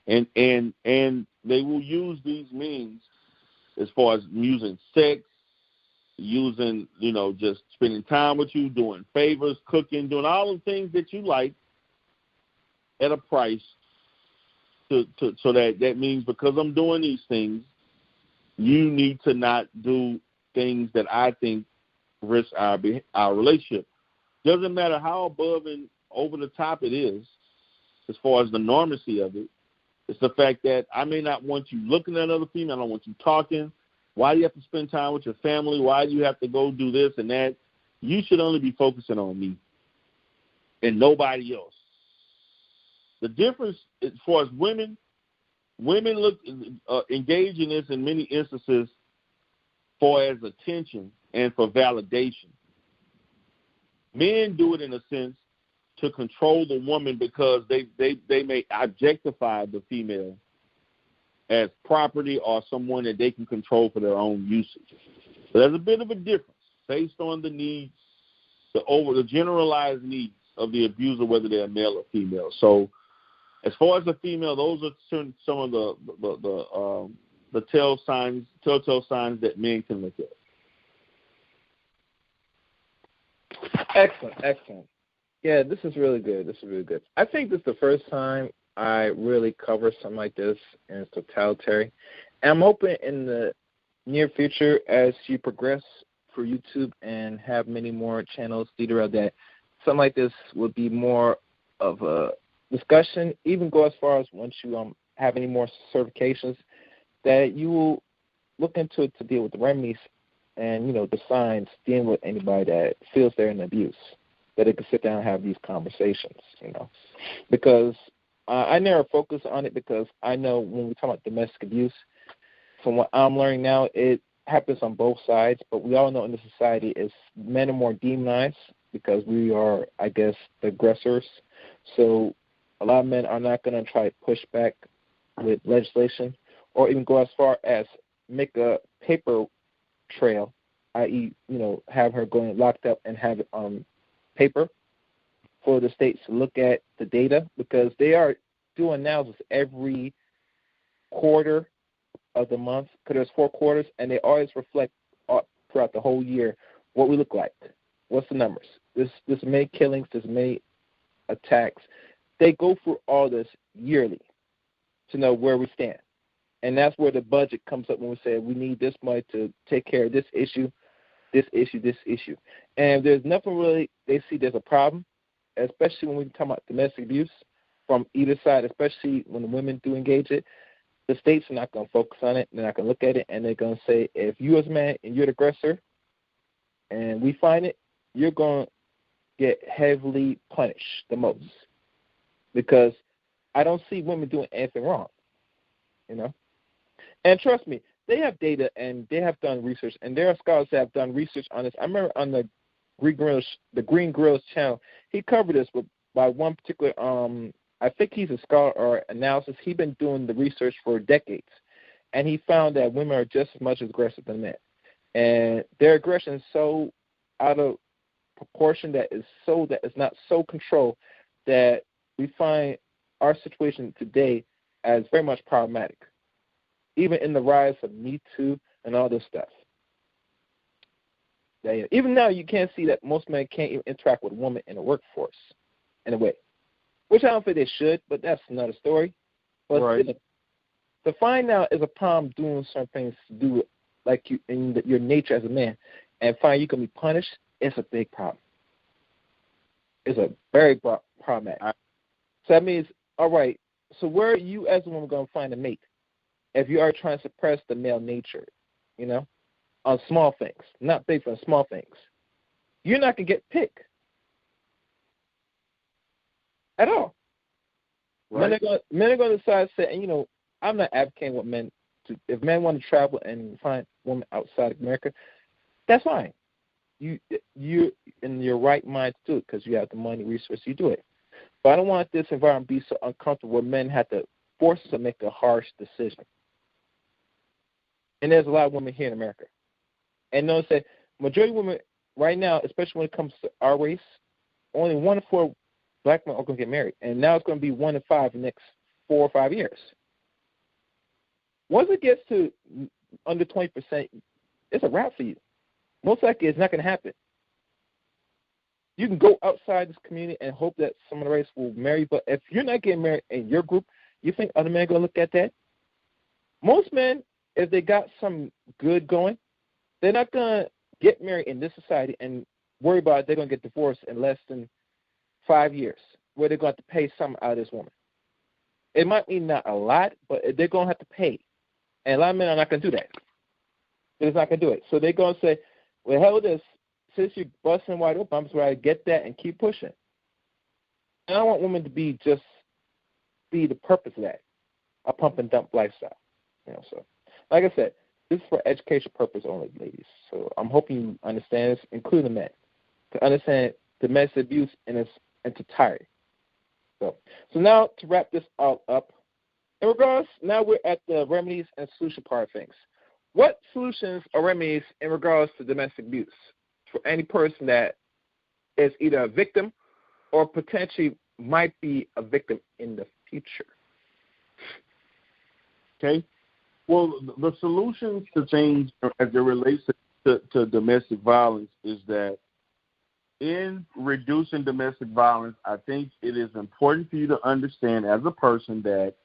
and they will use these means as far as using sex, using, you know, just spending time with you, doing favors, cooking, doing all the things that you like at a price. So that means because I'm doing these things, you need to not do things that I think risk our relationship. Doesn't matter how above and over the top it is, as far as the normacy of it. It's the fact that I may not want you looking at another female. I don't want you talking. Why do you have to spend time with your family? Why do you have to go do this and that? You should only be focusing on me and nobody else. The difference as far as women look engage in this in many instances for as attention and for validation. Men do it in a sense to control the woman because they may objectify the female as property or someone that they can control for their own usage. So there's a bit of a difference based on the needs, the generalized needs of the abuser, whether they're male or female. So as far as the female, those are some of the telltale signs that men can look at. Excellent. Yeah, this is really good. I think this is the first time I really cover something like this in its totality. And I'm hoping in the near future, as you progress for YouTube and have many more channels, D Derell, that something like this would be more of a discussion, even go as far as once you have any more certifications, that you will look into it to deal with the remedies and, the signs dealing with anybody that feels they're in abuse, that they can sit down and have these conversations, Because I never focus on it because I know when we talk about domestic abuse, from what I'm learning now, it happens on both sides, but we all know in the society is men are more demonized because we are, I guess, the aggressors. So a lot of men are not going to try to push back with legislation or even go as far as make a paper trail, i.e., have her going locked up and have it on paper for the states to look at the data, because they are doing analysis every quarter of the month, because there's 4 quarters, and they always reflect throughout the whole year what we look like. What's the numbers? This many killings, this many attacks. They go through all this yearly to know where we stand. And that's where the budget comes up when we say we need this money to take care of this issue, this issue, this issue. And there's nothing really they see there's a problem, especially when we talk about domestic abuse from either side, especially when the women do engage it. The states are not going to focus on it. They're not going to look at it, and they're going to say, if you as a man and you're the aggressor and we find it, you're going to get heavily punished the most, because I don't see women doing anything wrong, And trust me, they have data and they have done research, and there are scholars that have done research on this. I remember on the Green Grills channel, he covered this by one particular, I think he's a scholar or analysis. He's been doing the research for decades, and he found that women are just as much aggressive than men. And their aggression is so out of proportion that it's not so controlled that we find our situation today as very much problematic, even in the rise of Me Too and all this stuff. Even now, you can't see that most men can't even interact with women in the workforce in a way, which I don't think they should, but that's another story. But right. To find out is a problem doing certain things to do like you in your nature as a man, and find you can be punished, it's a big problem. It's a very problematic. So that means, all right, so where are you as a woman going to find a mate if you are trying to suppress the male nature, on small things, not big things, small things? You're not going to get picked at all. Right. Men are going to decide to say, and, I'm not advocating what men to. If men want to travel and find women outside of America, that's fine. You're in your right mind to do it because you have the money, resources, you do it. But I don't want this environment to be so uncomfortable where men have to force us to make a harsh decision. And there's a lot of women here in America. And notice that majority of women right now, especially when it comes to our race, only 1 in 4 black men are going to get married. And now it's going to be 1 in 5 in the next 4 or 5 years. Once it gets to under 20%, it's a wrap for you. Most likely it's not going to happen. You can go outside this community and hope that some of the race will marry, but if you're not getting married in your group, you think other men are going to look at that? Most men, if they got something good going, they're not going to get married in this society and worry about they're going to get divorced in less than 5 years, where they're going to have to pay something out of this woman. It might mean not a lot, but they're going to have to pay. And a lot of men are not going to do that. They're not going to do it. So they're going to say, well, hell with this. Since you're busting wide open, I'm just going to get that and keep pushing. And I want women to be the purpose of that, a pump and dump lifestyle. So like I said, this is for education purpose only, ladies. So I'm hoping you understand this, including the men, to understand domestic abuse in its entirety. So now to wrap this all up, in regards, now we're at the remedies and solution part of things. What solutions or remedies in regards to domestic abuse for any person that is either a victim or potentially might be a victim in the future? Okay. Well, the solutions to things as it relates to domestic violence is that in reducing domestic violence, I think it is important for you to understand as a person that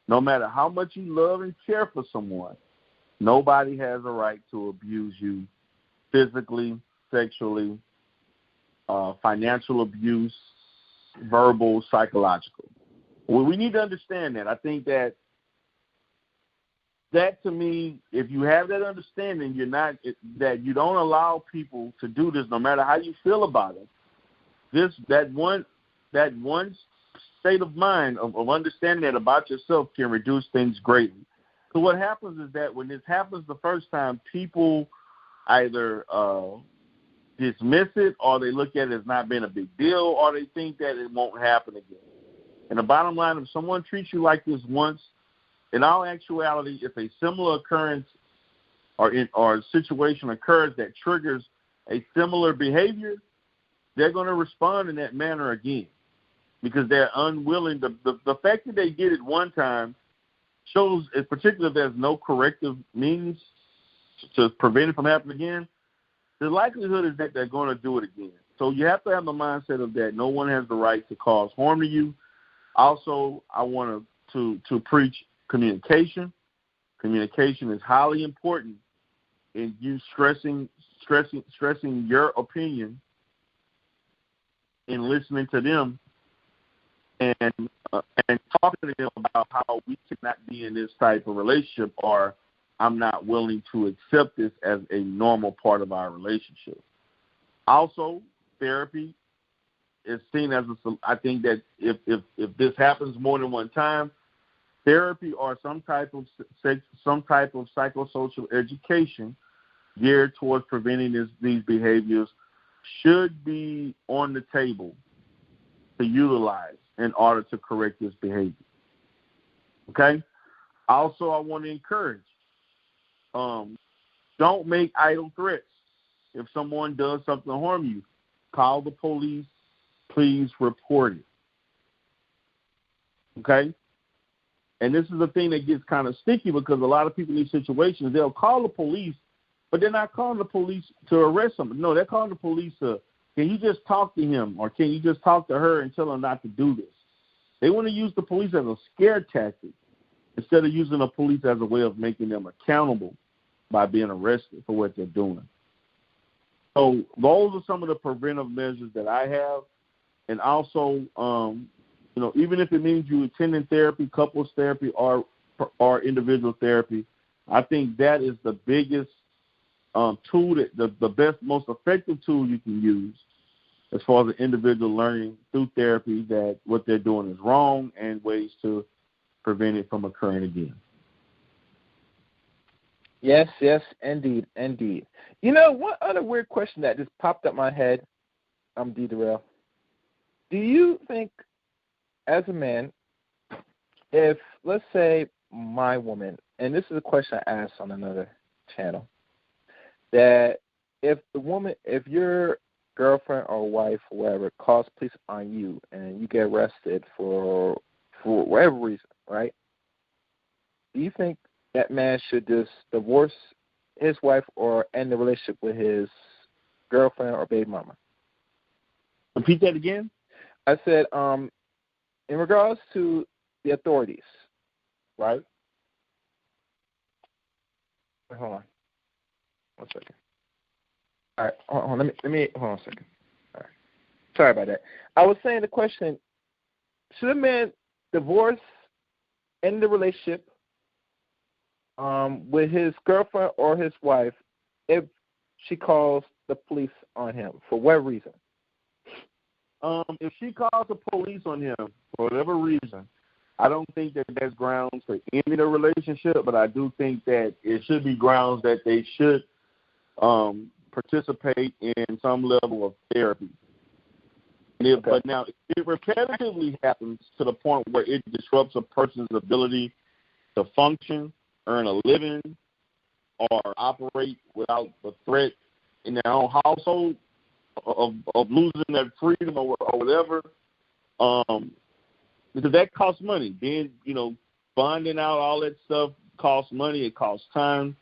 no matter how much you love and care for someone, nobody has a right to abuse you physically, sexually, financial abuse, verbal, psychological. Well, we need to understand that. I think that to me, if you have that understanding, that you don't allow people to do this, no matter how you feel about it. That one state of mind of understanding that about yourself can reduce things greatly. So what happens is that when this happens the first time, people either dismiss it, or they look at it as not being a big deal, or they think that it won't happen again. And the bottom line, if someone treats you like this once, in all actuality, if a similar occurrence or a situation occurs that triggers a similar behavior, they're going to respond in that manner again, because they're unwilling. The fact that they did it one time shows, in particular, if there's no corrective means to prevent it from happening again, the likelihood is that they're going to do it again. So you have to have the mindset of that. No one has the right to cause harm to you. Also, I want to preach communication. Communication is highly important in you stressing your opinion and listening to them and talking to them about how we cannot be in this type of relationship, or I'm not willing to accept this as a normal part of our relationship. Also, therapy is seen as I think that if this happens more than one time, therapy or some type of psychosocial education geared towards preventing these behaviors should be on the table to utilize in order to correct this behavior. Okay? Also, I want to encourage, don't make idle threats. If someone does something to harm you, call the police. Please report it. Okay? And this is the thing that gets kind of sticky, because a lot of people in these situations, they'll call the police, but they're not calling the police to arrest somebody. No, they're calling the police to, can you just talk to him, or can you just talk to her and tell them not to do this? They want to use the police as a scare tactic instead of using the police as a way of making them accountable by being arrested for what they're doing. So those are some of the preventive measures that I have. And also, even if it means you attending therapy, couples therapy, or individual therapy, I think that is the biggest tool, the best, most effective tool you can use as far as the individual learning through therapy that what they're doing is wrong and ways to prevent it from occurring again. Yes, indeed. You know, one other weird question that just popped up my head, D Derell. Do you think, as a man, if, let's say, my woman, and this is a question I asked on another channel, that if your girlfriend or wife or whatever calls police on you and you get arrested for whatever reason, right? Do you think that man should just divorce his wife or end the relationship with his girlfriend or baby mama? Repeat that again? I said, in regards to the authorities, right? Wait, hold on. 1 second. All right, hold on. Let me hold on a second. All right. Sorry about that. I was saying the question: should a man divorce, end the relationship with his girlfriend or his wife if she calls the police on him for whatever reason? If she calls the police on him for whatever reason, I don't think that there's grounds for ending the relationship, but I do think that it should be grounds that they should participate in some level of therapy. And But now, if it repetitively happens to the point where it disrupts a person's ability to function, earn a living, or operate without the threat in their own household of losing their freedom or whatever, because that costs money. Then, bonding out, all that stuff costs money. It costs time.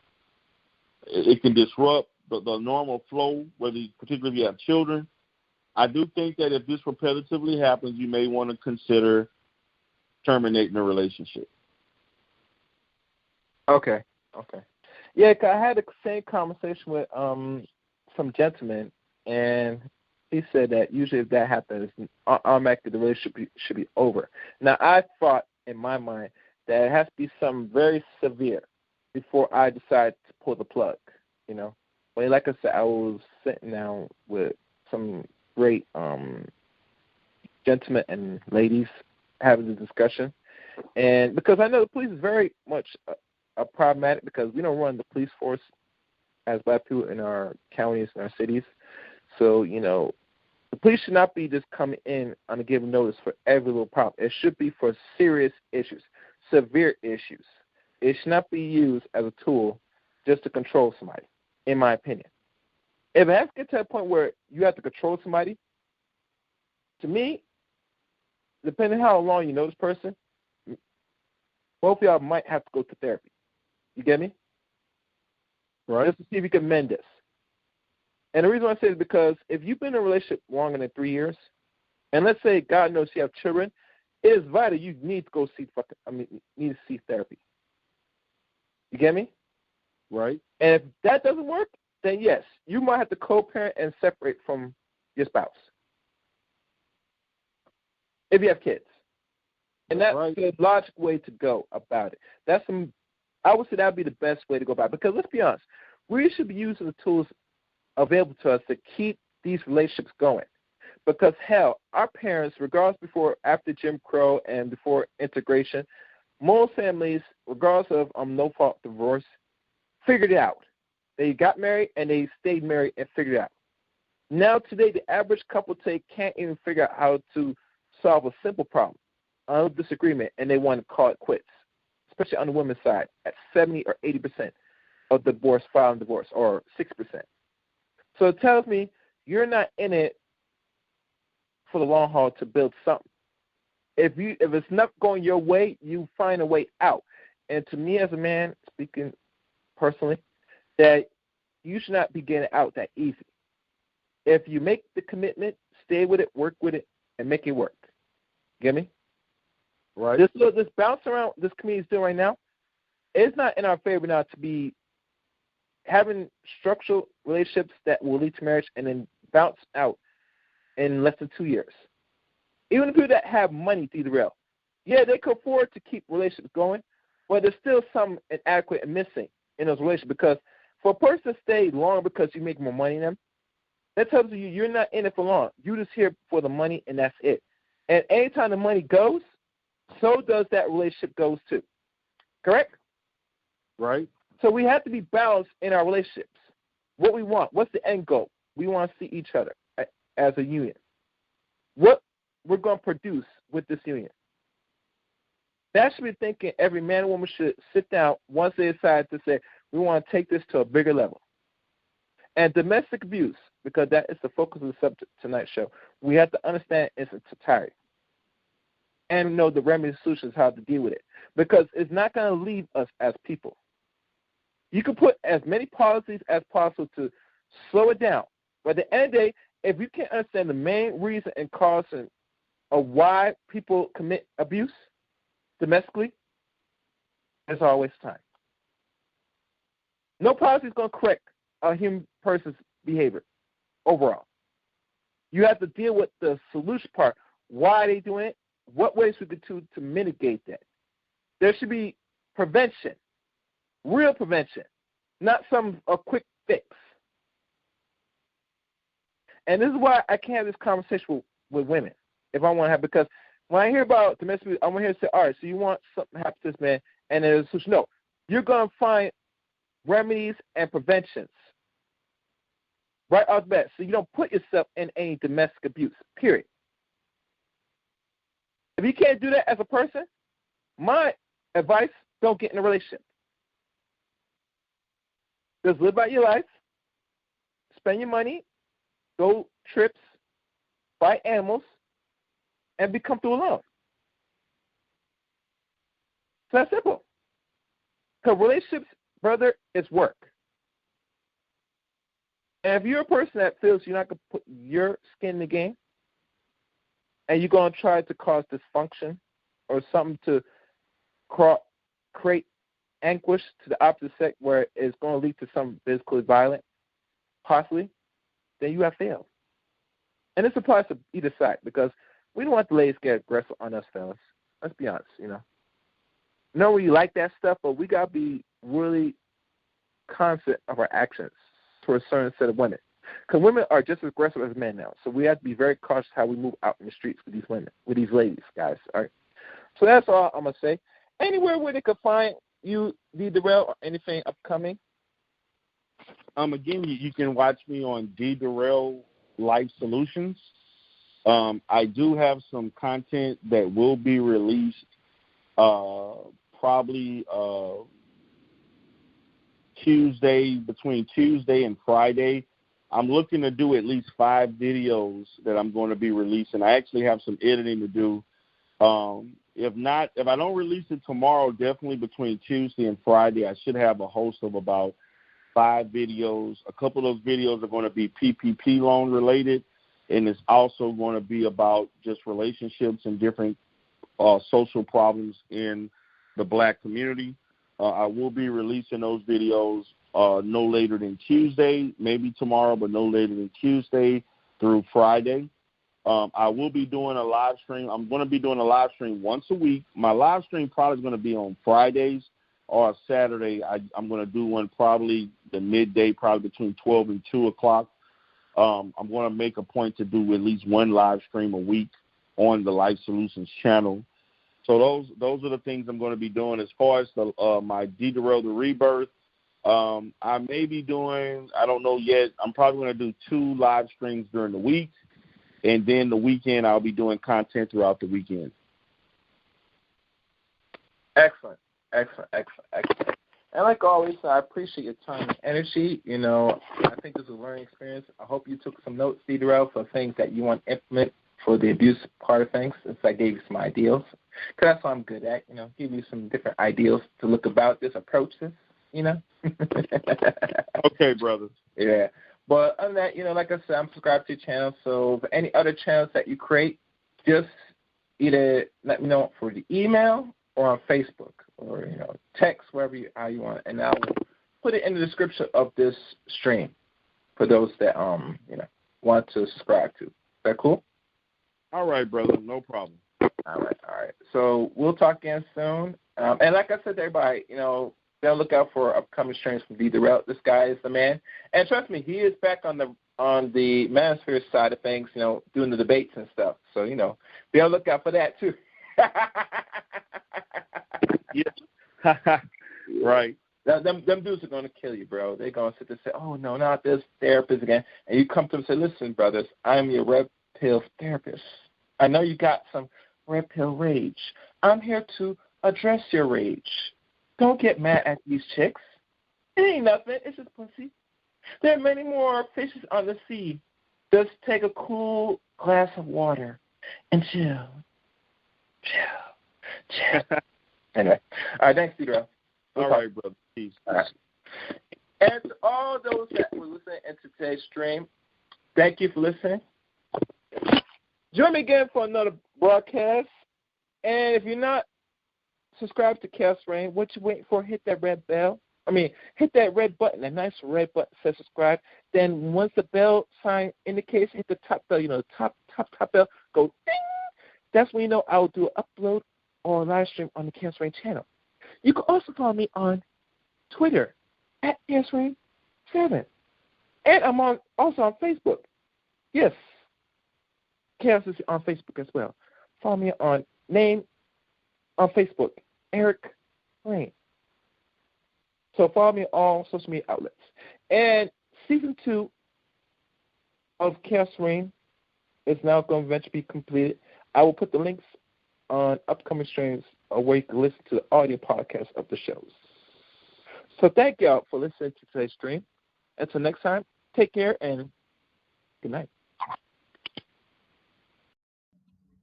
It can disrupt the normal flow, particularly if you have children. I do think that if this repetitively happens, you may want to consider terminating the relationship. Okay. Yeah, 'cause I had the same conversation with some gentleman, and he said that usually if that happens, automatically the relationship should be over. Now, I thought in my mind that it has to be something very severe before I decide to pull the plug, you know. But like I said, I was sitting down with some great gentlemen and ladies having the discussion. And because I know the police is very much a problematic, because we don't run the police force as black people in our counties and our cities. So, you know, the police should not be just coming in on a given notice for every little problem. It should be for serious issues, severe issues. It should not be used as a tool just to control somebody, in my opinion. If it has to get to a point where you have to control somebody, to me, depending on how long you know this person, both of y'all might have to go to therapy. You get me? Right. Just to see if you can mend this. And the reason I say is because if you've been in a relationship longer than 3 years, and let's say God knows you have children, it is vital you need to go see need to see therapy. You get me? Right. And if that doesn't work, then yes, you might have to co-parent and separate from your spouse if you have kids. And that's the logical way to go about it. I would say that would be the best way to go about it. Because let's be honest, we should be using the tools available to us to keep these relationships going. Because, hell, our parents, regardless after Jim Crow and before integration, most families, regardless of no-fault divorce, figured it out. They got married and they stayed married and figured it out. Now, today, the average couple today can't even figure out how to solve a simple problem, a disagreement, and they want to call it quits, especially on the women's side, at 70 or 80% of divorce filing divorce, or 6%. So it tells me you're not in it for the long haul to build something. If it's not going your way, you find a way out. And to me as a man, speaking personally, that you should not be getting out that easy. If you make the commitment, stay with it, work with it, and make it work. Get me? Right. This bounce around this community is doing right now, it's not in our favor now to be having structural relationships that will lead to marriage and then bounce out in less than 2 years. Even the people that have money, D Derell, yeah, they can afford to keep relationships going, but there's still some inadequate and missing in those relationships, because for a person to stay long because you make more money than them, that tells you you're not in it for long. You're just here for the money, and that's it. And anytime the money goes, so does that relationship goes too. Correct? Right. So we have to be balanced in our relationships. What we want, what's the end goal? We want to see each other as a union. What we're going to produce with this union. That should be thinking every man and woman should sit down once they decide to say, we want to take this to a bigger level. And domestic abuse, because that is the focus of the subject tonight's show, we have to understand its entirety and know the remedies and solutions, how to deal with it, because it's not going to leave us as people. You can put as many policies as possible to slow it down, but at the end of the day, if you can't understand the main reason and cause of why people commit abuse domestically, it's all a waste of time. No policy is going to correct a human person's behavior overall. You have to deal with the solution part. Why are they doing it? What ways we could do to mitigate that? There should be prevention, real prevention, not a quick fix. And this is why I can't have this conversation with women if I want to have, because when I hear about domestic abuse, I want to hear say, all right, so you want something to happen to this man, and there's a solution. No, you're going to find remedies and preventions right off the bat, so you don't put yourself in any domestic abuse, period. If you can't do that as a person, my advice, don't get in a relationship. Just live out your life, spend your money, go trips, buy animals, and be comfortable alone. So that's simple. Because relationships, brother, is work. And if you're a person that feels you're not going to put your skin in the game, and you're going to try to cause dysfunction or something to create anguish to the opposite sex where it's going to lead to something physically violent, possibly, then you have failed. And this applies to either side because we don't want the ladies to get aggressive on us, fellas. Let's be honest, No, we like that stuff, but we got to be really conscious of our actions to a certain set of women. Because women are just as aggressive as men now. So we have to be very cautious how we move out in the streets with these women, with these ladies, guys. All right. So that's all I'm going to say. Anywhere where they could find you, D Derell, or anything upcoming? Again, you can watch me on D Derell Life Solutions. I do have some content that will be released probably between Tuesday and Friday. I'm looking to do at least 5 videos that I'm going to be releasing. I actually have some editing to do. If I don't release it tomorrow, definitely between Tuesday and Friday, I should have a host of about 5 videos. A couple of those videos are going to be PPP loan related, and it's also going to be about just relationships and different social problems in the black community. I will be releasing those videos no later than Tuesday, maybe tomorrow, but no later than Tuesday through Friday. I will be doing a live stream. I'm going to be doing a live stream once a week. My live stream probably is going to be on Fridays or Saturday. I'm going to do one probably the midday, probably between 12 and 2 o'clock. I'm going to make a point to do at least one live stream a week on the Life Solutions channel. So those are the things I'm going to be doing. As far as my D Derell the Rebirth, I may be doing, I don't know yet, I'm probably going to do 2 live streams during the week, and then the weekend I'll be doing content throughout the weekend. Excellent. And like always, I appreciate your time and energy. I think this is a learning experience. I hope you took some notes, D Derell, for things that you want to implement for the abuse part of things, since I gave you some ideas. Because that's what I'm good at, give you some different ideas to look about this, approach this, Okay, brother. Yeah. But other than that, like I said, I'm subscribed to your channel. So for any other channels that you create, just either let me know for the email or on Facebook or, text, how you want. And I will put it in the description of this stream for those that, want to subscribe to. Is that cool? All right, brother. No problem. All right. So we'll talk again soon. And like I said to everybody, they'll look out for upcoming streams from D Derell. This guy is the man. And trust me, he is back on the manosphere side of things, doing the debates and stuff. So, they'll look out for that too. Yeah. Right. Them dudes are going to kill you, bro. They're going to sit there and say, oh, no, not this therapist again. And you come to them and say, listen, brothers, I'm your red pill therapist. I know you got some red pill rage. I'm here to address your rage. Don't get mad at these chicks. It ain't nothing. It's just pussy. There are many more fishes on the sea. Just take a cool glass of water and chill. Anyway. All right, thanks, D Derell. All right, brother. Peace. All right. And to all those that were listening to today's stream, thank you for listening. Join me again for another broadcast. And if you're not subscribed to Chaos Reign, what you waiting for? Hit that red bell. Hit that red button, that nice red button that says subscribe. Then once the bell sign indicates, hit the top bell, the top bell, go ding. That's when you know I will do an upload or a live stream on the Chaos Reign channel. You can also follow me on Twitter at Chaos Reign 7. And I'm also on Facebook. Yes. Chaos is on Facebook as well. Follow me on Facebook, Eric Reign. So follow me on all social media outlets. And season 2 of Chaos Reign is now going to eventually be completed. I will put the links on upcoming streams where you can listen to the audio podcast of the shows. So thank y'all for listening to today's stream. Until next time, take care and good night.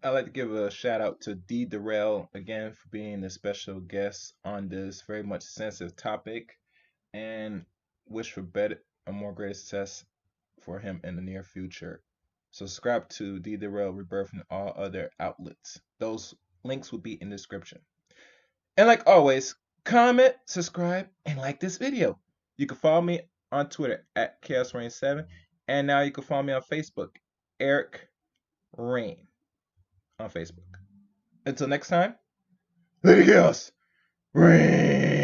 I'd like to give a shout out to D Derell again for being a special guest on this very much sensitive topic, and wish for better and more greater success for him in the near future. Subscribe to D Derell Rebirth and all other outlets. Those links will be in the description. And like always, comment, subscribe, and like this video. You can follow me on Twitter at Chaos Reign 7, and now you can follow me on Facebook Eric Rain on Facebook. Until next time, Lady Chaos, Rain.